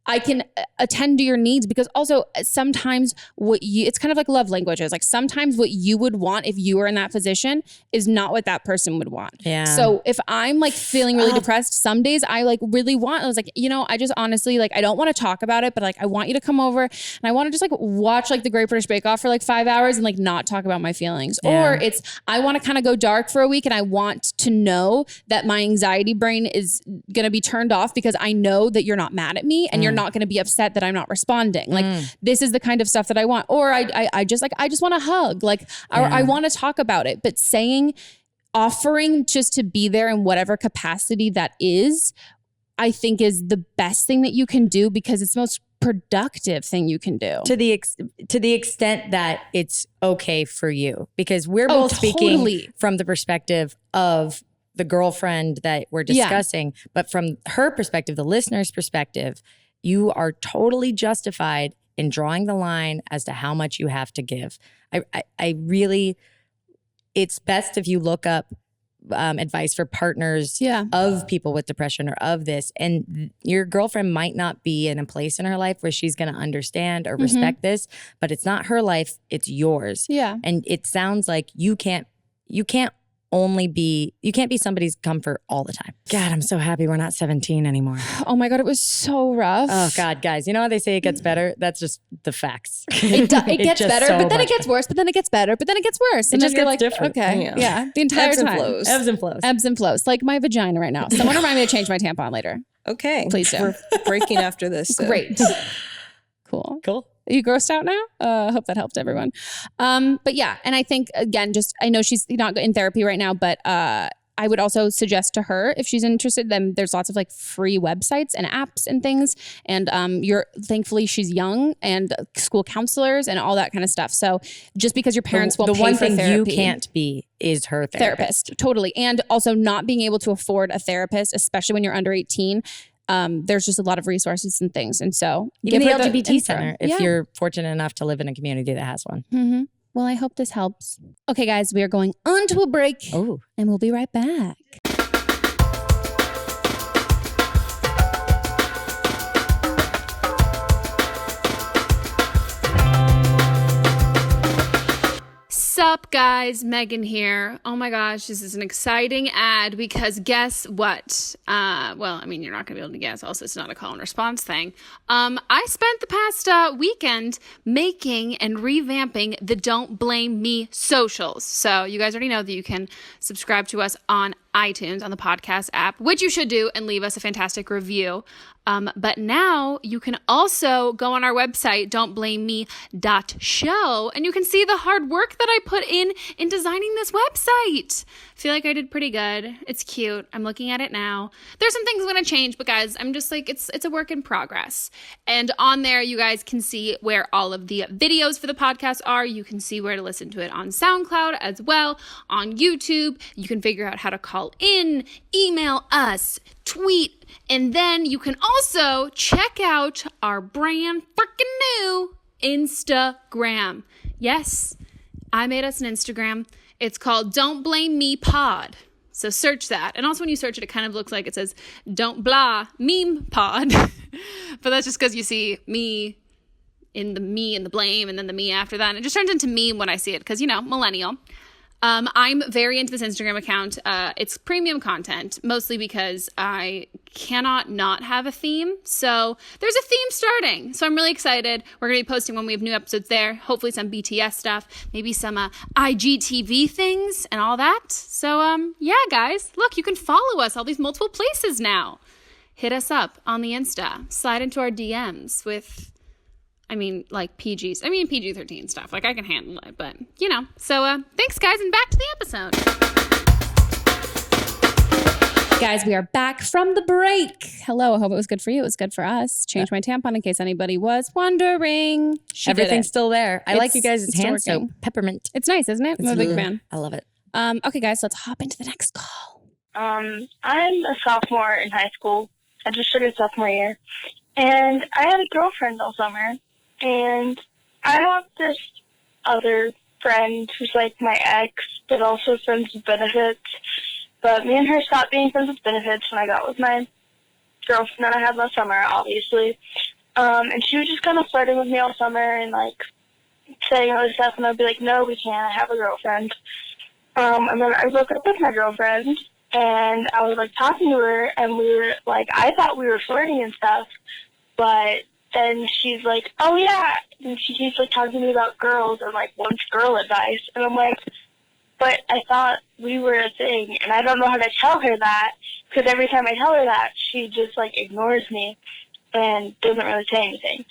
I can attend to your needs, because also sometimes it's kind of like love languages. Like, sometimes what you would want if you were in that position is not what that person would want. Yeah. So if I'm like feeling really depressed, some days I like really I was like, you know, I just honestly, like, I don't want to talk about it, but like, I want you to come over and I want to just like watch like the Great British Bake Off for like 5 hours and like not talk about my feelings. Yeah. Or it's, I want to kind of go dark for a week, and I want to know that my anxiety brain is going to be turned off, because I know that you're not mad at me and you're not going to be upset that I'm not responding. Like, this is the kind of stuff that I want. Or I just want a hug. Like, I want to talk about it. But offering just to be there in whatever capacity that is, I think is the best thing that you can do, because it's the most productive thing you can do. To the extent that it's okay for you, because we're both speaking from the perspective of the girlfriend that we're discussing, but from her perspective, the listener's perspective, you are totally justified in drawing the line as to how much you have to give. I really, it's best if you look up advice for partners of people with depression or of this, and your girlfriend might not be in a place in her life where she's going to understand or respect this, but it's not her life, it's yours. Yeah. And it sounds like you can't be somebody's comfort all the time. God, I'm so happy we're not 17 anymore. Oh my God, it was so rough. Oh God, guys, you know how they say it gets better? That's just the facts. It gets better, but then it gets worse, but then it gets better, but then it gets worse. And it just gets like, different. Okay, yeah. The entire time. Ebbs and flows. Ebbs and flows. Like my vagina right now. Someone remind me to change my tampon later. Okay. Please do. We're breaking after this. So. Great. Cool. Are you grossed out now? I hope that helped everyone. But yeah, and I think, again, I know she's not in therapy right now, but I would also suggest to her, if she's interested, then there's lots of like free websites and apps and things. And thankfully she's young, and school counselors and all that kind of stuff. So just because your parents won't pay for therapy. The one thing you can't be is her therapist. Totally. And also not being able to afford a therapist, especially when you're under 18. There's just a lot of resources and things. And so even the LGBT center, if you're fortunate enough to live in a community that has one. Mm-hmm. Well, I hope this helps. Okay, guys, we are going on to a break. Oh. And we'll be right back. Sup guys, Meghan here. Oh my gosh, this is an exciting ad because guess what? Well, I mean, you're not gonna be able to guess. Also, it's not a call and response thing. I spent the past weekend making and revamping the Don't Blame Me socials. So you guys already know that you can subscribe to us on iTunes on the podcast app, which you should do, and leave us a fantastic review. But now you can also go on our website, don'tblameme.show, and you can see the hard work that I put in designing this website. I feel like I did pretty good. It's cute. I'm looking at it now. There's some things I'm going to change, but guys, I'm just like, it's a work in progress. And on there, you guys can see where all of the videos for the podcast are. You can see where to listen to it on SoundCloud as well, on YouTube. You can figure out how to call in, email us, tweet, and then you can also check out our brand freaking new Instagram. Yes, I made us an Instagram. It's called Don't Blame Me Pod. So search that. And also when you search it, it kind of looks like it says Don't Blah Meme Pod. But that's just because you see me and the blame and then the me after that. And it just turns into meme when I see it because, millennial. I'm very into this Instagram account. It's premium content, mostly because I cannot not have a theme. So there's a theme starting. So I'm really excited. We're going to be posting when we have new episodes there. Hopefully some BTS stuff, maybe some IGTV things and all that. So yeah, guys, look, you can follow us all these multiple places now. Hit us up on the Insta. Slide into our DMs with... PG-13 stuff. Like, I can handle it, but, So, thanks, guys, and back to the episode. Guys, we are back from the break. Hello, I hope it was good for you. It was good for us. Changed my tampon in case anybody was wondering. Everything's still there. I like you guys' hand soap. Peppermint. It's nice, isn't it? I'm a big fan. I love it. Okay, guys, let's hop into the next call. I'm a sophomore in high school. I just started sophomore year. And I had a girlfriend all summer. And I have this other friend who's like my ex, but also friends with benefits. But me and her stopped being friends with benefits when I got with my girlfriend that I had last summer, obviously. And she was just kind of flirting with me all summer and like saying all this stuff. And I'd be like, no, we can't. I have a girlfriend. And then I broke up with my girlfriend. And I was like talking to her, and we were like, I thought we were flirting and stuff, but then she's like, oh yeah, and she keeps like talking to me about girls and like wants girl advice, and I'm like, but I thought we were a thing, and I don't know how to tell her that, because every time I tell her that, she just like ignores me and doesn't really say anything.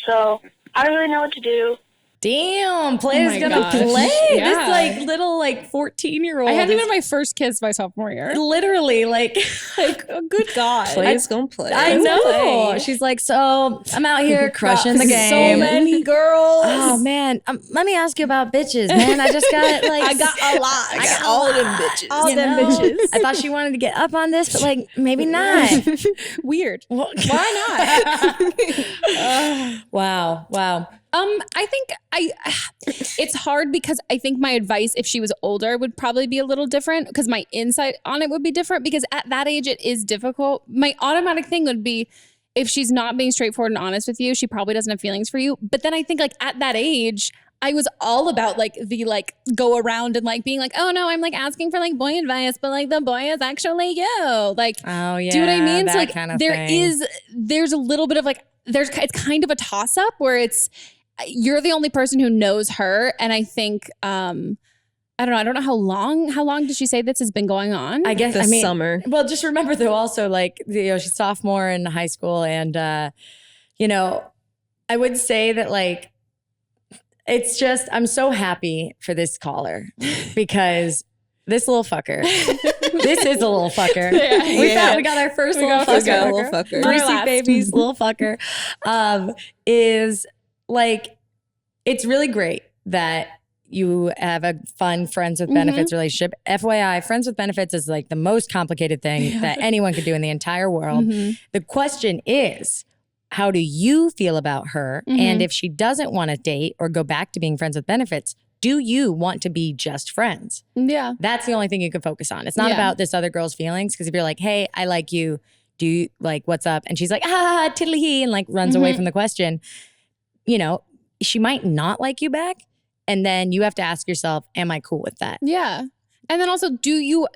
So I don't really know what to do. Damn, Play's gonna play. Yeah. This like little 14-year-old. I had even my first kiss my sophomore year. Literally, like oh, good God. Play's gonna play. I know. She's like, so I'm out here crushing the game. So many girls. Oh man, let me ask you about bitches, man. I just got I got a lot. I got all them bitches. All them bitches. I thought she wanted to get up on this, but like maybe not. Weird. Well, why not? Wow. I think it's hard because I think my advice, if she was older, would probably be a little different because my insight on it would be different because at that age, it is difficult. My automatic thing would be if she's not being straightforward and honest with you, she probably doesn't have feelings for you. But then I think like at that age, I was all about like the like go around and like being like, oh no, I'm like asking for like boy advice, but like the boy is actually you. Like, oh yeah, do you know what I mean? That So like kind of thing. there's a little bit of like, it's kind of a toss up where you're the only person who knows her. And I think, I don't know how long did she say this has been going on? I guess, summer. Well, just remember though, also like, she's sophomore in high school and, I would say that like, it's just, I'm so happy for this caller because this little fucker This is a little fucker. We got our first little fucker. Greasy babies, little fucker. Is like, it's really great that you have a fun friends with benefits relationship. FYI, friends with benefits is like the most complicated thing that anyone could do in the entire world. The question is, how do you feel about her? And if she doesn't want to date or go back to being friends with benefits, do you want to be just friends? Yeah. That's the only thing you can focus on. It's not about this other girl's feelings. Because if you're like, hey, I like you. Do you like, what's up? And she's like, tiddly hee, and like runs away from the question. You know, she might not like you back. And then you have to ask yourself, am I cool with that? Yeah. And then also, do you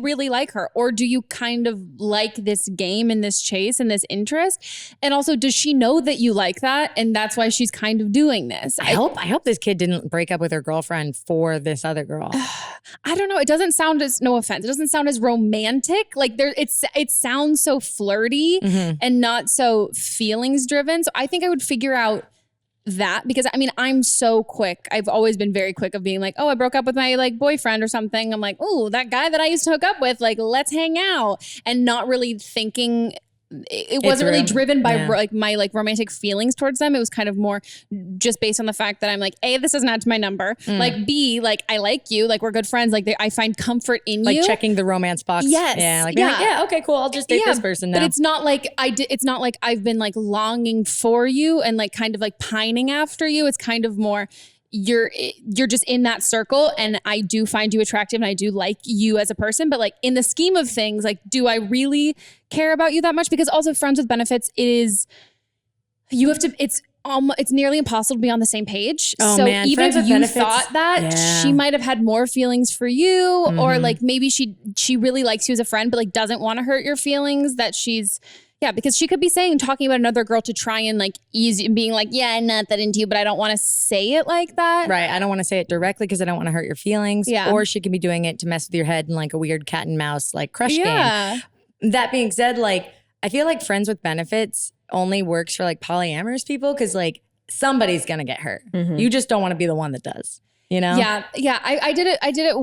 really like her? Or do you kind of like this game and this chase and this interest? And also, does she know that you like that? And that's why she's kind of doing this. I hope this kid didn't break up with her girlfriend for this other girl. I don't know. It doesn't sound as, no offense, it doesn't sound as romantic. Like it sounds so flirty and not so feelings driven. So I think I would figure out that, because I mean, I'm so quick. I've always been very quick of being like, oh, I broke up with my like boyfriend or something. I'm like, oh, that guy that I used to hook up with, like, let's hang out, and not really thinking. It wasn't really driven by like my like romantic feelings towards them. It was kind of more just based on the fact that I'm like, A, this doesn't add to my number. Like, B, like I like you, like we're good friends. Like I find comfort in like you. Like checking the romance box. Yes. Yeah. Like, yeah. Okay, cool. I'll just date this person now. But it's not like it's not like I've been like longing for you and like kind of like pining after you. It's kind of more, you're just in that circle, and I do find you attractive and I do like you as a person, but like in the scheme of things, like, do I really care about you that much? Because also friends with benefits it's nearly impossible to be on the same page. Oh, so man. even Friends if with you benefits, thought that, she might have had more feelings for you, or like maybe she really likes you as a friend, but like doesn't want to hurt your feelings, that she's, because she could be talking about another girl to try and like ease you, being like, yeah, I'm not that into you, but I don't want to say it like that. Right. I don't want to say it directly because I don't want to hurt your feelings. Yeah. Or she could be doing it to mess with your head in like a weird cat and mouse like crush game. That being said, like, I feel like friends with benefits only works for like polyamorous people, because like somebody's gonna get hurt. You just don't want to be the one that does. You know? Yeah. I did it. I did it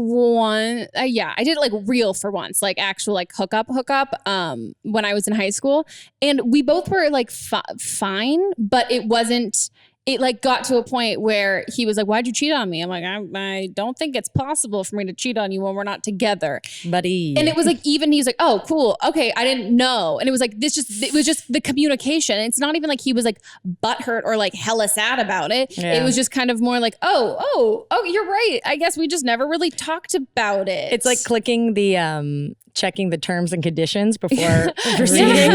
I did it like real for once, like actual like hookup. When I was in high school, and we both were like fine, but it wasn't. It like got to a point where he was like, why'd you cheat on me? I'm like, I don't think it's possible for me to cheat on you when we're not together, buddy. And it was like, even he was like, oh, cool. Okay. I didn't know. And it was like, it was just the communication. It's not even like he was like butthurt or like hella sad about it. It was just kind of more like, oh, you're right. I guess we just never really talked about it. It's like clicking the, checking the terms and conditions before proceeding.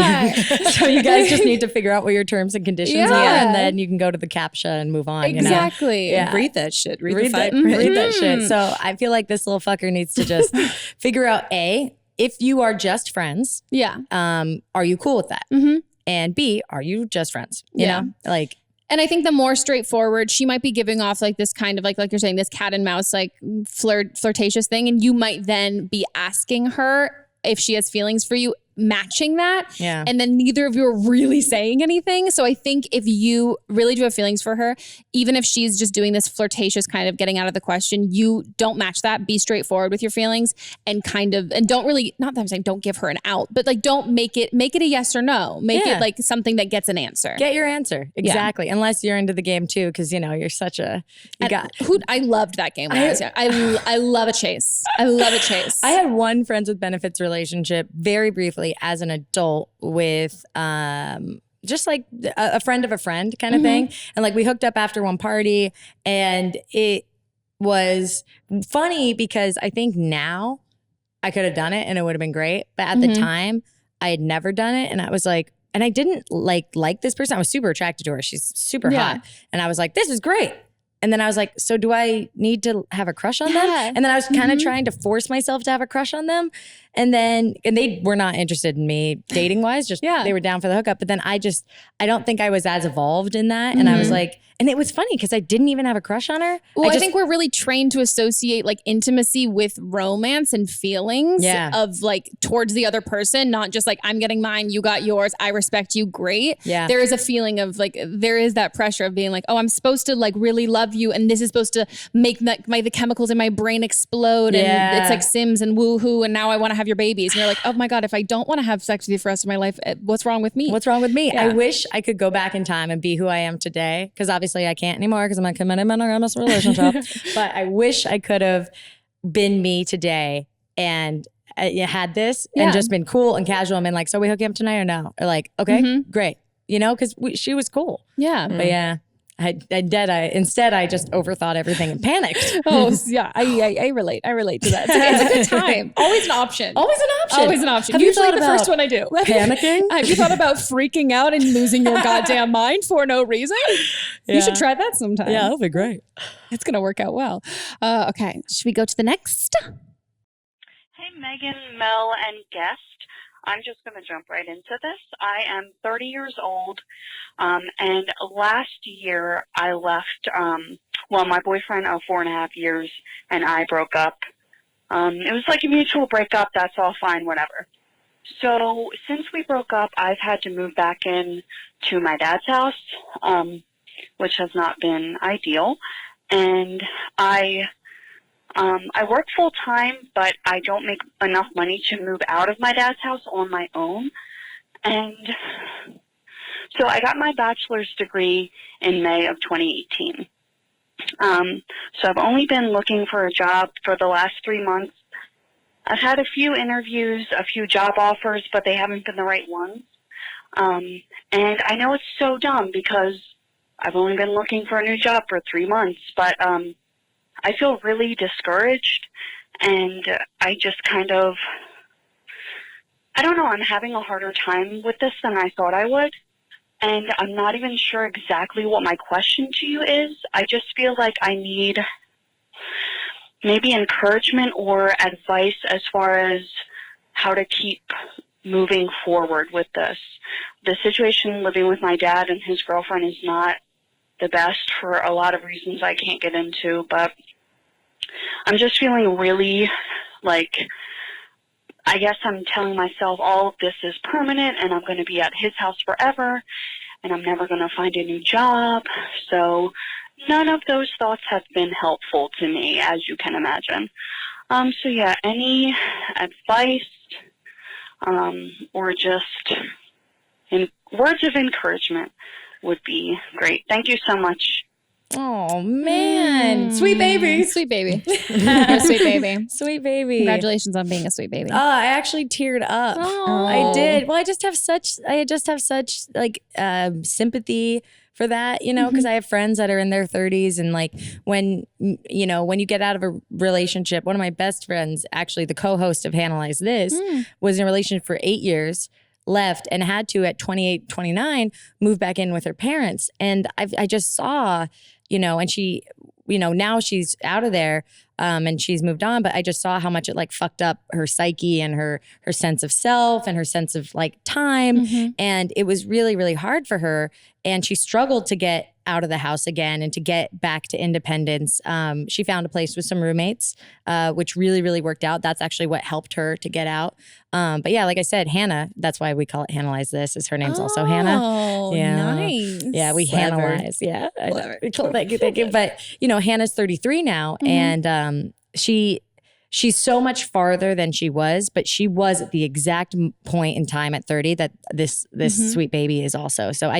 So you guys just need to figure out what your terms and conditions are, and then you can go to the CAPTCHA and move on. Exactly. You know? Read that shit. Read that shit. So I feel like this little fucker needs to just figure out, A, if you are just friends, are you cool with that? And B, are you just friends? You know, like. And I think the more straightforward, she might be giving off like this kind of like you're saying, this cat and mouse, like flirtatious thing. And you might then be asking her if she has feelings for you, matching that. And then neither of you are really saying anything. So I think if you really do have feelings for her, even if she's just doing this flirtatious kind of getting out of the question, you don't match that. Be straightforward with your feelings, and don't really, not that I'm saying don't give her an out, but like don't make it a yes or no. Make it like something that gets an answer. Get your answer. Exactly. Unless you're into the game too, because you know, you're such a, I loved that game when I was young. I love a chase. I love a chase. I had one friends with benefits relationship very briefly as an adult with just like a friend of a friend kind of thing. And like we hooked up after one party, and it was funny because I think now I could have done it and it would have been great. But at the time I had never done it, and I was like, and I didn't like this person. I was super attracted to her. She's super hot. And I was like, this is great. And then I was like, so do I need to have a crush on them? And then I was kind of trying to force myself to have a crush on them. And they were not interested in me dating wise, just they were down for the hookup. But then I don't think I was as evolved in that. And I was like, And it was funny because I didn't even have a crush on her. Well, I think we're really trained to associate like intimacy with romance and feelings of like towards the other person, not just like I'm getting mine, you got yours, I respect you, great. Yeah. There is a feeling of like, there is that pressure of being like, oh, I'm supposed to like really love you and this is supposed to make the chemicals in my brain explode and it's like Sims and woohoo and now I want to have your babies. And you're like, oh my God, if I don't want to have sex with you for the rest of my life, what's wrong with me? What's wrong with me? Yeah. I wish I could go back in time and be who I am today because obviously I can't anymore because I'm in a committed monogamous relationship. But I wish I could have been me today and had this and just been cool and casual and been like, so we hooking up tonight or no? Or like, okay, great. You know, because she was cool. Yeah. But yeah. Instead I just overthought everything and panicked. Oh yeah, I relate to that. It's a good time. Always an option. Always an option. Always an option. Have you Usually thought the about first one I do. panicking? Have you thought about freaking out and losing your goddamn mind for no reason? You should try that sometime. Yeah, that'll be great. It's gonna work out well. Okay, should we go to the next? Hey, Meghan, Mel, and guest. I'm just going to jump right into this. I am 30 years old, and last year I left, my boyfriend of 4.5 years and I broke up. It was like a mutual breakup. That's all fine, whatever. So since we broke up, I've had to move back in to my dad's house, which has not been ideal. And I work full time, but I don't make enough money to move out of my dad's house on my own. And so I got my bachelor's degree in May of 2018. So I've only been looking for a job for the last 3 months. I've had a few interviews, a few job offers, but they haven't been the right ones. And I know it's so dumb because I've only been looking for a new job for 3 months, but I feel really discouraged, and I just kind of, I don't know, I'm having a harder time with this than I thought I would, and I'm not even sure exactly what my question to you is. I just feel like I need maybe encouragement or advice as far as how to keep moving forward with this. The situation living with my dad and his girlfriend is not the best for a lot of reasons I can't get into, but I'm just feeling really like, I guess I'm telling myself all of this is permanent and I'm going to be at his house forever and I'm never going to find a new job. So none of those thoughts have been helpful to me, as you can imagine. So yeah, any advice or just words of encouragement would be great. Thank you so much. Oh man, sweet baby, sweet baby, you're a sweet baby, sweet baby. Congratulations on being a sweet baby. Oh, I actually teared up. Oh. I did. Well, I just have such like sympathy for that, you know, because I have friends that are in their 30s and like when you get out of a relationship, one of my best friends, actually the co-host of Analyze This, was in a relationship for 8 years. Left and had to at 28, 29 move back in with her parents. And I just saw, and she, now she's out of there and she's moved on, but I just saw how much it like fucked up her psyche and her sense of self and her sense of like time. And it was really, really hard for her. And she struggled to get out of the house again and to get back to independence. She found a place with some roommates, which really, really worked out. That's actually what helped her to get out. But yeah, like I said, Hannah, that's why we call it Analyze This, is her name's also Hannah. Oh, yeah. Nice. Yeah, we analyze. Yeah. Thank you. But, Hannah's 33 now and she's so much farther than she was, but she was at the exact point in time at 30 that this sweet baby is also. So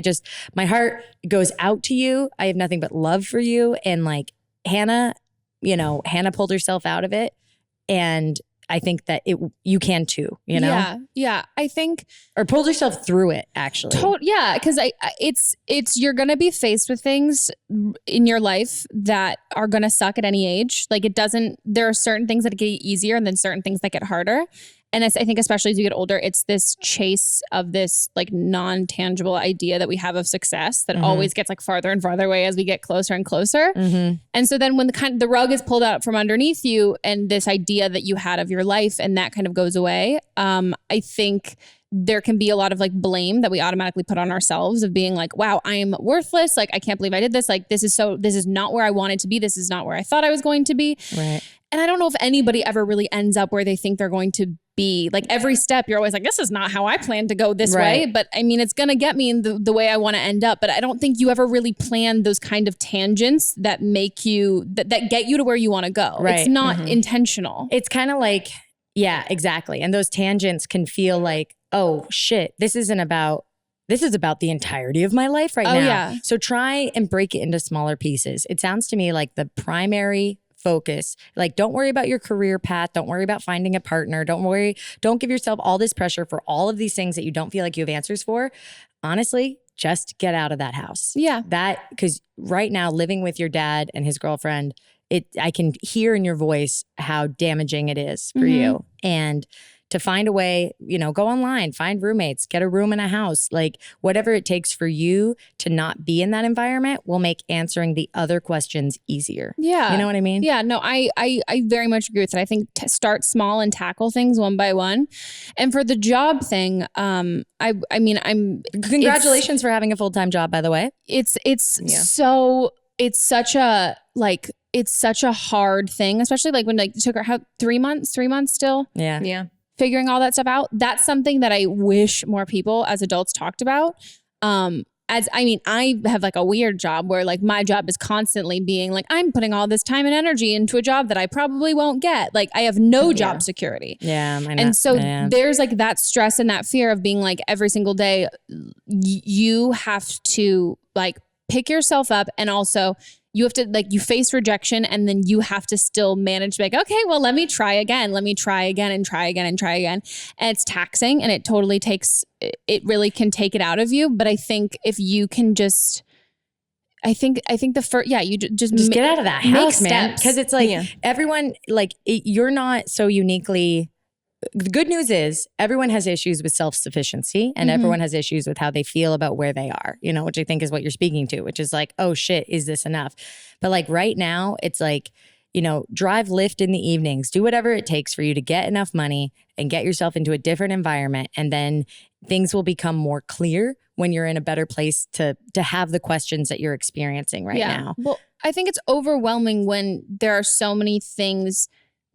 my heart goes out to you. I have nothing but love for you. And like Hannah pulled herself out of it. And I think that you can too, Yeah. I think, or pulled yourself through it actually. Yeah. Cause it's, you're going to be faced with things in your life that are going to suck at any age. Like there are certain things that get easier and then certain things that get harder. I think especially as you get older, it's this chase of this like non-tangible idea that we have of success that always gets like farther and farther away as we get closer and closer. And so then when the rug is pulled out from underneath you and this idea that you had of your life and that kind of goes away, I think there can be a lot of like blame that we automatically put on ourselves of being like, wow, I am worthless. Like, I can't believe I did this. Like, this is not where I wanted to be. This is not where I thought I was going to be. Right. And I don't know if anybody ever really ends up where they think they're going to be. Like every step, you're always like, this is not how I planned to go this way. But I mean, it's going to get me in the way I want to end up. But I don't think you ever really plan those kind of tangents that make you, that get you to where you want to go. Right. It's not intentional. It's kind of like, yeah, exactly. And those tangents can feel like, oh shit, this is about the entirety of my life right now. Yeah. So try and break it into smaller pieces. It sounds to me like the primary focus, like don't worry about your career path. Don't worry about finding a partner. Don't give yourself all this pressure for all of these things that you don't feel like you have answers for. Honestly, just get out of that house. Yeah. Because right now living with your dad and his girlfriend, I can hear in your voice how damaging it is for you. And to find a way, go online, find roommates, get a room in a house, like whatever it takes for you to not be in that environment will make answering the other questions easier. Yeah. You know what I mean? Yeah, no, I very much agree with that. I think start small and tackle things one by one. And for the job thing, Congratulations for having a full-time job, by the way. It's such a hard thing, especially like when it took her 3 months still. Yeah. Yeah. Figuring all that stuff out. That's something that I wish more people as adults talked about. I have like a weird job where like my job is constantly being like, I'm putting all this time and energy into a job that I probably won't get. Like I have no job security. Yeah. And so there's like that stress and that fear of being like every single day, you have to like pick yourself up, and also you have to you face rejection, and then you have to still manage to be like, okay, well, let me try again. Let me try again and try again and try again. And it's taxing, and it really can take it out of you. But I think if you can just, you just get out of that house, man. Because it's like everyone, you're not so uniquely. The good news is everyone has issues with self-sufficiency, and everyone has issues with how they feel about where they are, which I think is what you're speaking to, which is like, oh shit, is this enough? But like right now it's like, drive Lyft in the evenings, do whatever it takes for you to get enough money and get yourself into a different environment. And then things will become more clear when you're in a better place to have the questions that you're experiencing right now. Well, I think it's overwhelming when there are so many things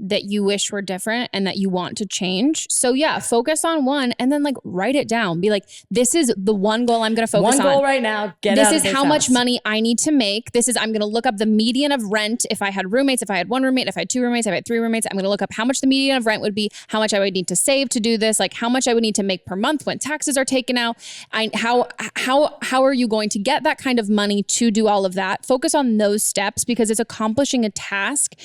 that you wish were different and that you want to change. So yeah, focus on one and then write it down. Be like, this is the one goal I'm going to focus on. One goal right now. This is how much money I need to make. I'm going to look up the median of rent. If I had roommates, if I had one roommate, if I had two roommates, if I had three roommates, I'm going to look up how much the median of rent would be, how much I would need to save to do this, like how much I would need to make per month when taxes are taken out. How are you going to get that kind of money to do all of that? Focus on those steps, because it's accomplishing a task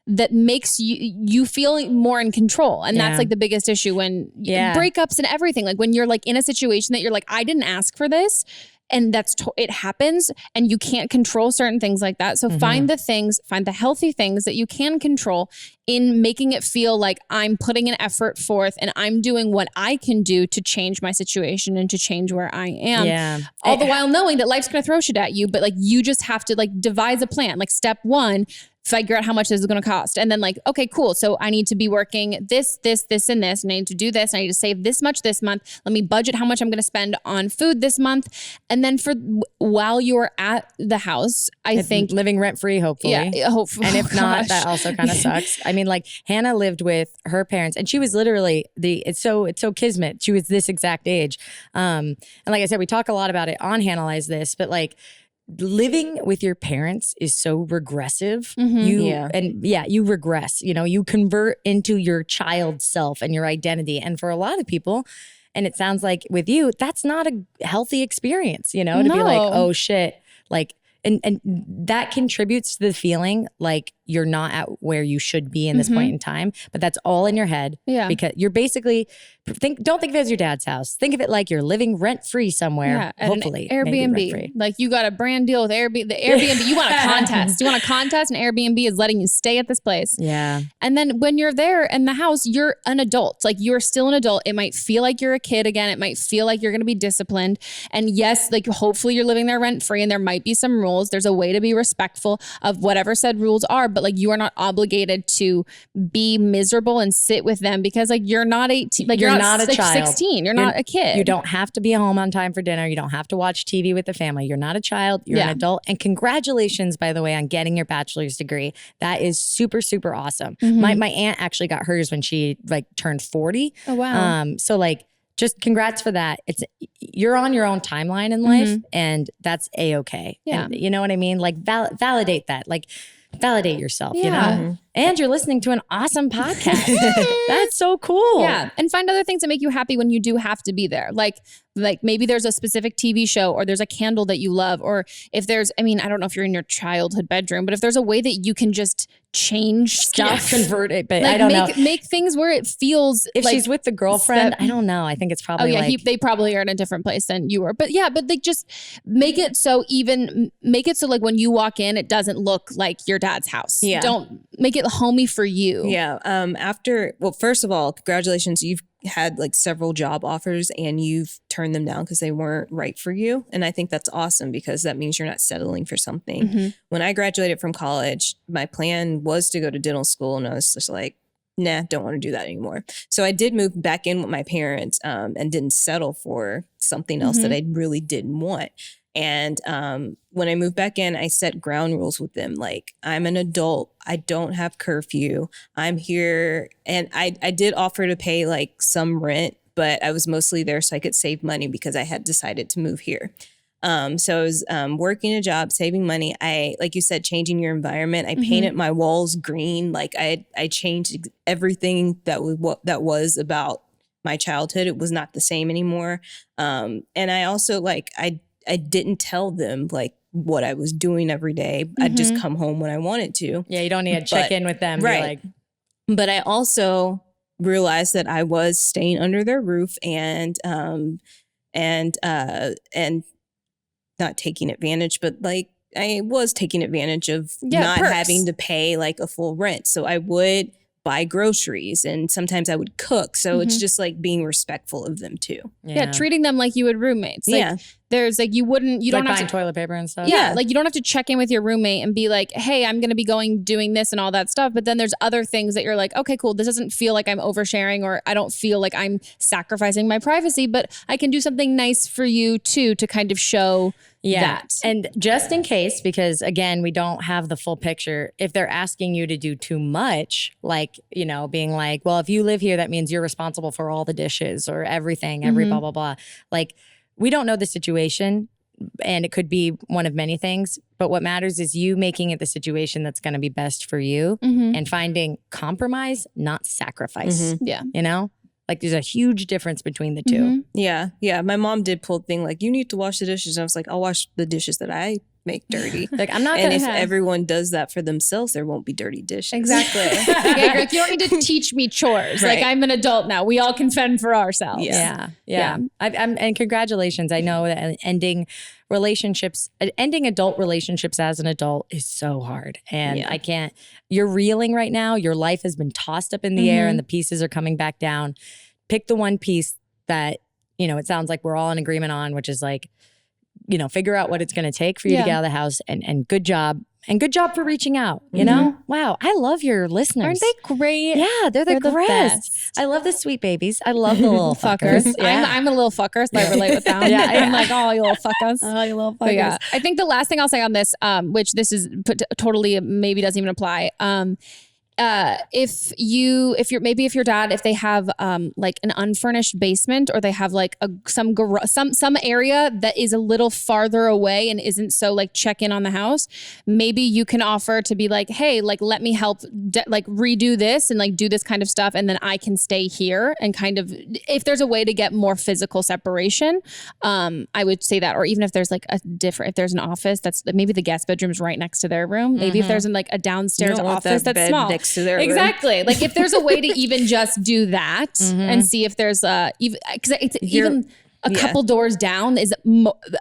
that makes you feel more in control. And that's the biggest issue when breakups and everything, like when you're in a situation that you're like, I didn't ask for this, and it happens, and you can't control certain things like that. So find the healthy things that you can control in making it feel like I'm putting an effort forth and I'm doing what I can do to change my situation and to change where I am. Yeah. All the while knowing that life's going to throw shit at you, but you just have to devise a plan. Step one, figure out how much this is going to cost. And then okay, cool. So I need to be working this, and this, and I need to do this. And I need to save this much this month. Let me budget how much I'm going to spend on food this month. And then while you're at the house, I think living rent free, hopefully. Yeah, hopefully. And if not, that also kind of sucks. I mean, Hannah lived with her parents, and she was literally it's so kismet. She was this exact age. And like I said, we talk a lot about it on Hannahlyze This, but living with your parents is so regressive. You regress, you convert into your child self and your identity. And for a lot of people, and it sounds like with you, that's not a healthy experience, to be like, oh shit, and that contributes to the feeling like you're not at where you should be in this point in time, but that's all in your head. Yeah. Because you're basically, don't think of it as your dad's house. Think of it like you're living rent-free somewhere, hopefully. Airbnb. Maybe rent-free. Like you got a brand deal with Airbnb. The Airbnb, you want a contest. You want a contest, and Airbnb is letting you stay at this place. Yeah. And then when you're there in the house, you're an adult. Like you're still an adult. It might feel like you're a kid again. It might feel like you're going to be disciplined. And yes, like hopefully you're living there rent-free and there might be some rules. There's a way to be respectful of whatever said rules are, but like you are not obligated to be miserable and sit with them because like you're not 18. Like you're not a like child. 16. You're not a kid. You don't have to be home on time for dinner. You don't have to watch TV with the family. You're not a child. You're an adult. And congratulations, by the way, on getting your bachelor's degree. That is super, super awesome. My aunt actually got hers when she like turned 40. Oh, wow. So like, just congrats for that. You're on your own timeline in life, and that's A-okay. Yeah. And you know what I mean? Like validate that. Like validate yourself, you Yeah. know? And you're listening to an awesome podcast. That's so cool. Yeah. And find other things that make you happy when you do have to be there. Like maybe there's a specific TV show or there's a candle that you love. Or if there's, I mean, I don't know if you're in your childhood bedroom, but if there's a way that you can just change stuff. Convert it, but like I don't know. Make things where it feels If like she's with the girlfriend, I don't know. I think it's probably they probably are in a different place than you were. But but they just make it so like when you walk in, it doesn't look like your dad's house. Yeah. Don't make it homey for you. Yeah. First of all, congratulations. You've had like several job offers and you've turned them down because they weren't right for you. And I think that's awesome because that means you're not settling for something. When I graduated from college, my plan was to go to dental school and I was just like, nah, don't want to do that anymore. So I did move back in with my parents and didn't settle for something else that I really didn't want. And when I moved back in, I set ground rules with them. Like, I'm an adult. I don't have curfew. I'm here. And I did offer to pay like some rent, but I was mostly there so I could save money because I had decided to move here. So I was working a job, saving money. Like you said, changing your environment. I painted my walls green. Like I changed everything that was about my childhood. It was not the same anymore. And I also I didn't tell them like what I was doing every day. I'd just come home when I wanted to. Yeah, you don't need to check in with them. Right. But I also realized that I was staying under their roof and not taking advantage, but like I was taking advantage of not perks. having to pay like a full rent. So I would buy groceries and sometimes I would cook. So it's just like being respectful of them too. Yeah, treating them like you would roommates. Like, there's like you don't have buying to toilet paper and stuff. Yeah, like you don't have to check in with your roommate and be like, hey, I'm going to be doing this and all that stuff. But then there's other things that you're like, okay, cool. This doesn't feel like I'm oversharing or I don't feel like I'm sacrificing my privacy, but I can do something nice for you too to kind of show that. And just in case, because again, we don't have the full picture, if they're asking you to do too much, like, you know, being like, well, if you live here, that means you're responsible for all the dishes or everything, every blah, blah, blah. Like, we don't know the situation and it could be one of many things, but what matters is you making it the situation that's going to be best for you and finding compromise, not sacrifice. Yeah. You know? Like there's a huge difference between the two. Yeah. Yeah. My mom did pull the thing like, you need to wash the dishes. And I was like, I'll wash the dishes that I make dirty. Like I'm not and gonna if everyone does that for themselves, there won't be dirty dishes. Exactly. Like, you don't need to teach me chores. Right. Like I'm an adult now. We all can fend for ourselves. Yeah. And congratulations. I know that ending adult relationships as an adult is so hard. And I can't, you're reeling right now. Your life has been tossed up in the air and the pieces are coming back down. Pick the one piece that, you know, it sounds like we're all in agreement on, which is like, you know, figure out what it's going to take for you to get out of the house and good job. And good job for reaching out, you know? Wow, I love your listeners. Aren't they great? Yeah, they're the best. I love the sweet babies. I love the little fuckers. I'm a little fucker, so I relate with them. I'm like, oh, you little fuckers. Oh, you little fuckers. But yeah, I think the last thing I'll say on this, which this is totally maybe doesn't even apply. if your dad, if they have like an unfurnished basement, or they have like some area that is a little farther away and isn't so like check in on the house, maybe you can offer to be like, hey, like let me help like redo this and like do this kind of stuff, and then I can stay here, and kind of, if there's a way to get more physical separation, I would say that. Or even if there's like if there's an office that's maybe the guest bedroom's right next to their room, maybe if there's like a downstairs office that's small next to their exactly room. Like if there's a way to even just do that and see if there's even, because it's even a couple doors down is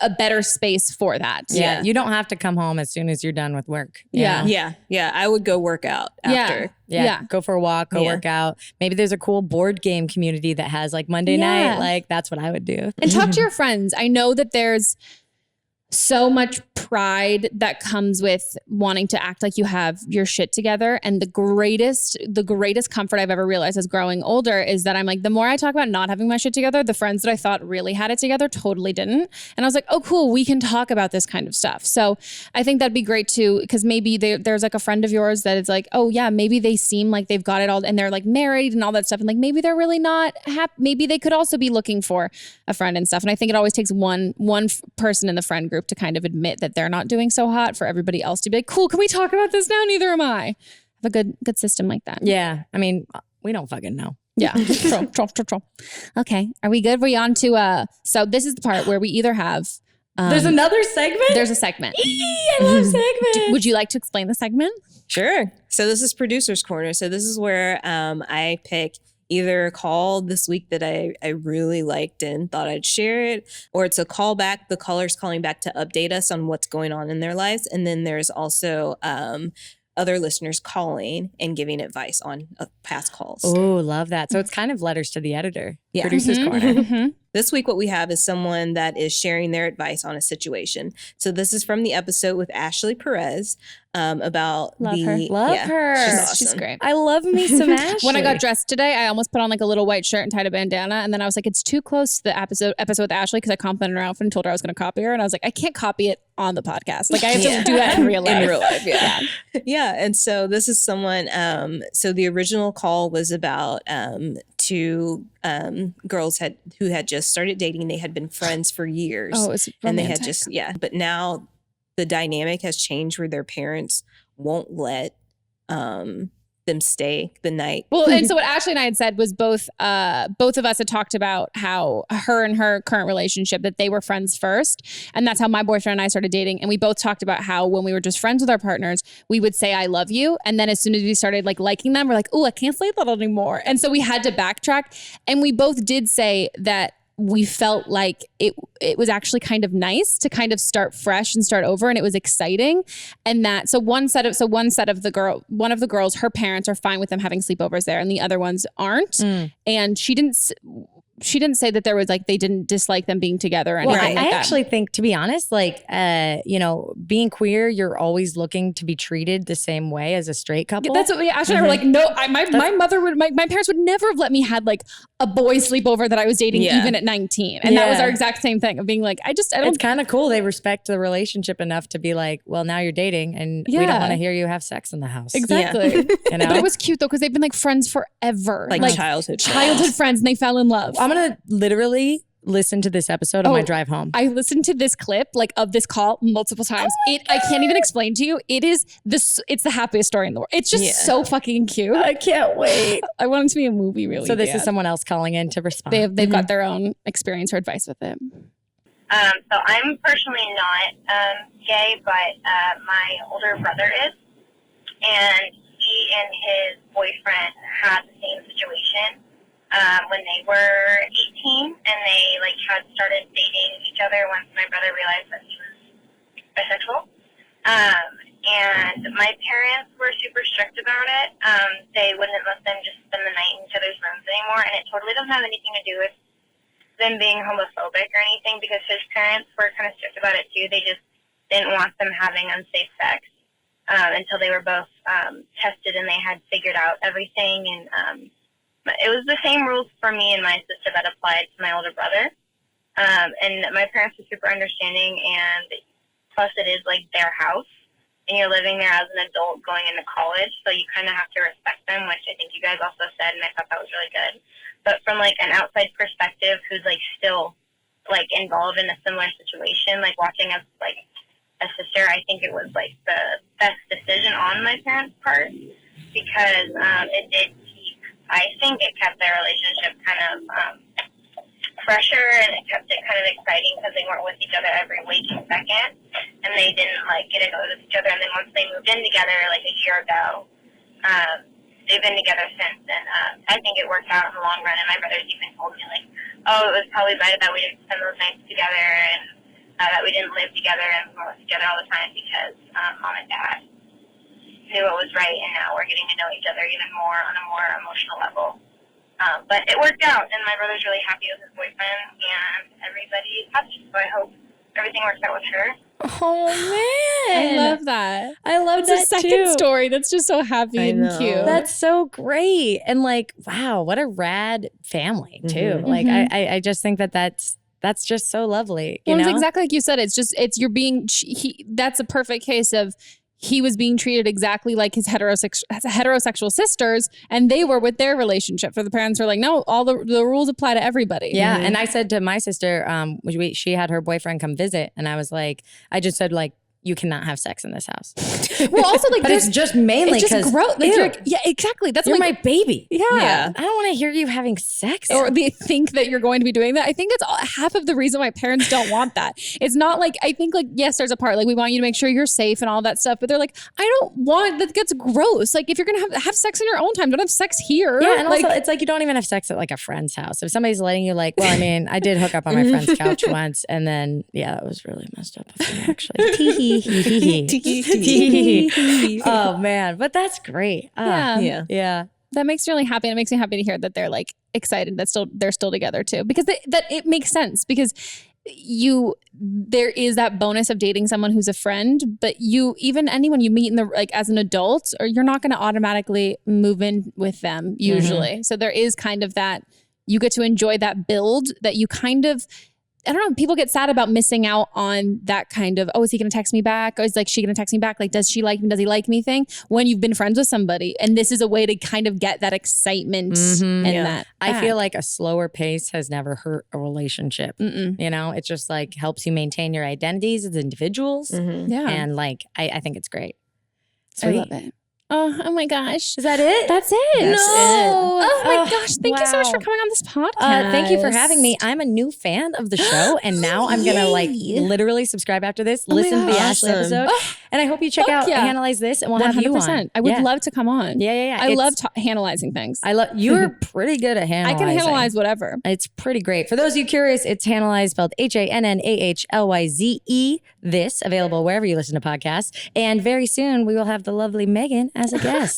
a better space for that. Yeah. You don't have to come home as soon as you're done with work. Yeah. I would go work out after. Yeah. Go for a walk, go work out. Maybe there's a cool board game community that has like Monday night. Like that's what I would do. And talk to your friends. I know that there's so much pride that comes with wanting to act like you have your shit together. And the greatest comfort I've ever realized as growing older is that I'm like, the more I talk about not having my shit together, the friends that I thought really had it together totally didn't. And I was like, oh, cool, we can talk about this kind of stuff. So I think that'd be great too, because maybe there's like a friend of yours that is like, oh yeah, maybe they seem like they've got it all and they're like married and all that stuff. And like, maybe they're really not happy. Maybe they could also be looking for a friend and stuff. And I think it always takes one person in the friend group to kind of admit that they're not doing so hot for everybody else to be like, cool, can we talk about this now? Neither am I. Have a good system like that. Yeah. I mean, we don't fucking know. Yeah. Troll. Okay. Are we good? We're on to, so this is the part where we either have, there's another segment? There's a segment. I love segments. Would you like to explain the segment? Sure. So this is Producer's Corner. So this is where I pick either a call this week that I really liked and thought I'd share it, or it's a callback. The caller's calling back to update us on what's going on in their lives. And then there's also other listeners calling and giving advice on past calls. Oh, love that. So it's kind of letters to the editor. Yeah. Producer's Corner. This week, what we have is someone that is sharing their advice on a situation. So this is from the episode with Ashley Perez about Love her. She's awesome. She's great. I love me some Ashley. When I got dressed today, I almost put on like a little white shirt and tied a bandana. And then I was like, it's too close to the episode with Ashley, because I complimented her outfit and told her I was going to copy her. And I was like, I can't copy it on the podcast. Like I have to do that in real life. In real life, yeah. Yeah. And so this is someone, so the original call was about two girls who had just started dating. They had been friends for years. Oh, it's romantic. And they had just, but now the dynamic has changed where their parents won't let them stay the night. Well, and so what Ashley and I had said was both of us had talked about how her and her current relationship, that they were friends first. And that's how my boyfriend and I started dating. And we both talked about how when we were just friends with our partners, we would say, I love you. And then as soon as we started like liking them, we're like, oh, I can't say that anymore. And so we had to backtrack. And we both did say that we felt like it was actually kind of nice to kind of start fresh and start over, and it was exciting. And that one of the girls, her parents are fine with them having sleepovers there, and the other ones aren't. And she didn't say that there was like, they didn't dislike them being together or anything like that. I actually think, to be honest, like, being queer, you're always looking to be treated the same way as a straight couple. That's what Ashley and I were like, no, my parents would never have let me had like a boy sleepover that I was dating even at 19. And that was our exact same thing of being like, I don't. It's kind of cool. They respect the relationship enough to be like, well, now you're dating and we don't want to hear you have sex in the house. Exactly. But it was cute though, because they've been like friends forever. Like childhood friends, and they fell in love. I'm going to literally listen to this episode on my drive home. I listened to this clip like of this call multiple times. I can't even explain to you. It's the happiest story in the world. It's just so fucking cute. I can't wait. I want it to be a movie, really. So this is someone else calling in to respond. They've got their own experience or advice with it. So I'm personally not gay, but my older brother is, and he and his boyfriend had the same situation when they were 18, and they had started dating each other once my brother realized that he was bisexual. And my parents were super strict about it. They wouldn't let them just spend the night in each other's rooms anymore, and it totally doesn't have anything to do with them being homophobic or anything, because his parents were kind of strict about it too. They just didn't want them having unsafe sex until they were both tested and they had figured out everything. And it was the same rules for me and my sister that applied to my older brother. And my parents were super understanding, and plus it is like their house. and you're living there as an adult going into college, so you kind of have to respect them, which I think you guys also said, and I thought that was really good. But from like an outside perspective, who's like still like involved in a similar situation, like watching as like a sister, I think it was like the best decision on my parents' part, because it did keep, I think it kept their relationship kind of fresher, and it kept it kind of exciting because they weren't with each other every waking second, and they didn't like get to know each other. And then once they moved in together like a year ago, they've been together since, and I think it worked out in the long run. And my brothers even told me like, oh, it was probably better that we didn't spend those nights together, and that we didn't live together and work together all the time, because mom and dad knew what was right, and now we're getting to know each other even more on a more emotional level. But it worked out, and my brother's really happy with his boyfriend, and everybody's happy. So I hope everything works out with her. Oh man, I love that. I love It's that a second too. story that's just so happy I and know. cute. That's so great. And like, wow, what a rad family too. Mhm. Like, Mhm. I just think that that's just so lovely. You Well, know? it's exactly like you said. You're being, that's a perfect case of he was being treated exactly like his heterosexual sisters, and they were with their relationship. So the parents were like, no, all the rules apply to everybody. Yeah. And I said to my sister, she had her boyfriend come visit, and I just said like, you cannot have sex in this house. Well, also like, But it's just mainly it's because just gross. Like, you're like, yeah, exactly. That's you're like, my baby. yeah. I don't want to hear you having sex. Or they think that you're going to be doing that. I think that's half of the reason why parents don't want that. It's not like, I think like, yes, there's a part, like we want you to make sure you're safe and all that stuff, but they're like, I don't want, that gets gross. Like if you're going to have sex in your own time, don't have sex here. Yeah, and like, also it's like you don't even have sex at like a friend's house. If somebody's letting you like, well, I mean, I did hook up on my friend's couch once, and then that was really messed up of me actually. Oh man, but that's great. Yeah. that makes me really happy. And it makes me happy to hear that they're like excited that they're still together too, because that it makes sense, because there is that bonus of dating someone who's a friend, but even anyone you meet in the like as an adult, or you're not going to automatically move in with them usually. So there is kind of that, you get to enjoy that build that you kind of, I don't know, people get sad about missing out on that kind of, oh, is he going to text me back? Or is like she going to text me back? Like, does she like me? Does he like me thing? When you've been friends with somebody. And this is a way to kind of get that excitement and that. I feel like a slower pace has never hurt a relationship. You know, it just like helps you maintain your identities as individuals. Yeah. And like, I think it's great. I love it. Oh my gosh. Is that it? That's it. That's it. Oh my gosh. Thank you so much wow. for coming on this podcast. Thank you for having me. I'm a new fan of the show, and now I'm gonna like literally subscribe after this, listen to the Ashley Awesome. episode, and I hope you check out Analyze This, and we'll have you on. I would love to come on. Yeah. I love analyzing things. You're pretty good at I analyzing. can analyze whatever. It's pretty great. For those of you curious, it's Hannahlyze, spelled HANNAHLYZE. This available wherever you listen to podcasts, and very soon we will have the lovely Meghan as a guest.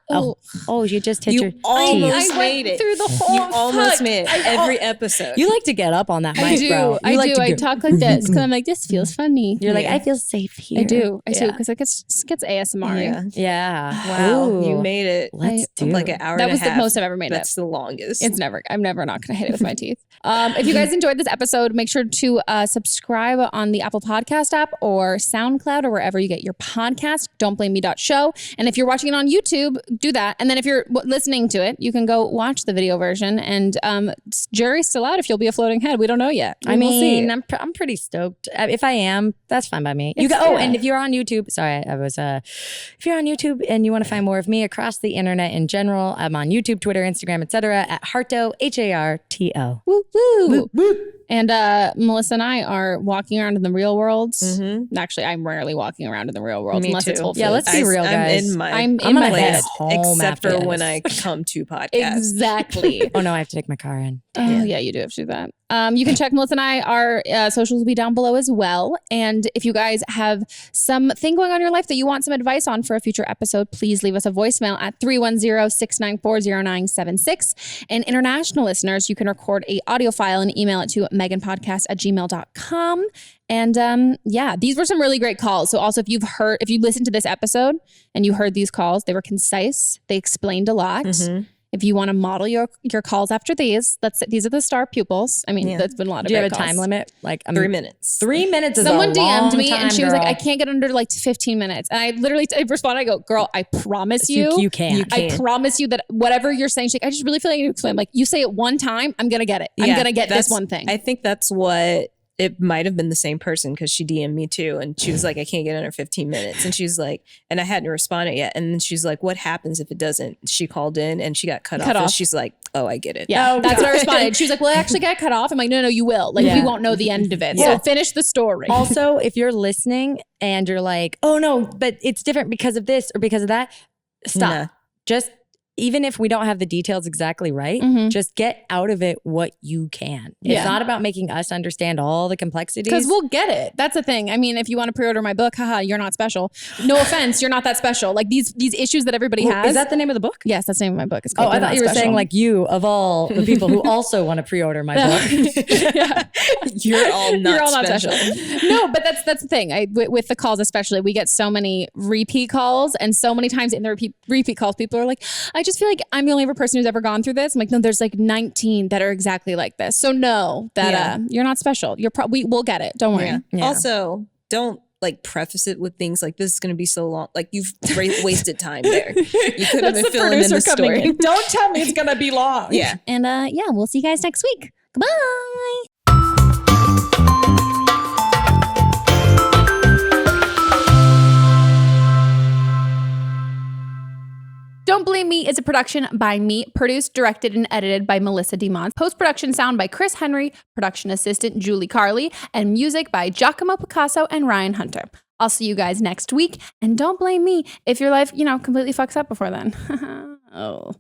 Oh, you just hit your almost teeth. made it. Through the whole You almost made it. Every episode. You like to get up on that I mic, do. bro. I like do. I to talk like this because I'm like, this feels funny. You're like, I feel safe here. I do. I do Yeah. because it gets ASMR. Yeah. Yeah. Wow. Ooh. You made it. Let's do like it. an hour That and was a the half. most I've ever made That's it. the longest. I'm never not going to hit it with my teeth. If you guys enjoyed this episode, make sure to subscribe on the Apple Podcast app or SoundCloud or wherever you get your podcast. Don'tBlameMe.show. And if you're watching it on YouTube, do that. And then if you're listening to it, you can go watch the video version. And jury's still out if you'll be a floating head. We don't know yet. I We'll see. mean, I'm pretty stoked. If I am, that's fine by me. It's And if you're on YouTube, sorry, if you're on YouTube and you want to find more of me across the internet in general, I'm on YouTube, Twitter, Instagram, etc. at Harto, HARTO. Woo, woo. And Melissa and I are walking around in the real world. Actually, I'm rarely walking around in the real world Me unless it's too. Whole Foods. Yeah, let's be real, guys. I'm in my I'm I'm in my gonna head head. home except after for when this. I come to podcast. Exactly. Oh no, I have to take my car in. Oh, yeah, you do have to do that. You can check Melissa and I. Our socials will be down below as well. And if you guys have something going on in your life that you want some advice on for a future episode, please leave us a voicemail at 310-694-0976. And international listeners, you can record a audio file and email it to meghanpodcast@gmail.com. And these were some really great calls. So also if you listened to this episode and you heard these calls, they were concise. They explained a lot. If you want to model your calls after these are the star pupils. I mean, that's been a lot of. Do you have a calls. time limit? Like 3 minutes. 3 minutes is Someone a DM'd long me time, and she was girl. like, I can't get under like 15 minutes. And I literally responded, I go, girl, I promise you. You can. I promise you that whatever you're saying, she's like, I just really feel like you explain. Like, you say it one time, I'm going to get it. I'm going to get this one thing. I think that's what it might have been the same person because she DM'd me too. And she was like, I can't get under 15 minutes. And she's like, and I hadn't responded yet. And then she's like, what happens if it doesn't? She called in and she got cut off. And she's like, oh, I get it. Yeah, that's what I responded. She was like, well, I actually got cut off. I'm like, no, you will. Like, we won't know the end of it. So finish the story. Also, if you're listening and you're like, oh no, but it's different because of this or because of that, stop. Nah. Just even if we don't have the details exactly right, just get out of it what you can. It's not about making us understand all the complexities. Because we'll get it. That's the thing. I mean, if you want to pre-order my book, haha, you're not special. No offense, you're not that special. Like these issues that everybody has. Is that the name of the book? Yes, that's the name of my book. It's called I thought you were saying like you of all the people who also want to pre-order my book. You're all not special. No, but that's the thing. With the calls especially, we get so many repeat calls, and so many times in the repeat calls, people are like, I just feel like I'm the only ever person who's ever gone through this. I'm like, no, there's like 19 that are exactly like this. So know that you're not special. We'll get it. Don't worry. Yeah. Also, don't like preface it with things like this is going to be so long. Like you've wasted time there. You could have been filling in the story. Don't tell me it's going to be long. Yeah. And we'll see you guys next week. Goodbye. Don't Blame Me is a production by me, produced, directed, and edited by Melissa DeMont. Post-production sound by Chris Henry, production assistant Julie Carley, and music by Giacomo Picasso and Ryan Hunter. I'll see you guys next week, and don't blame me if your life, completely fucks up before then. Oh.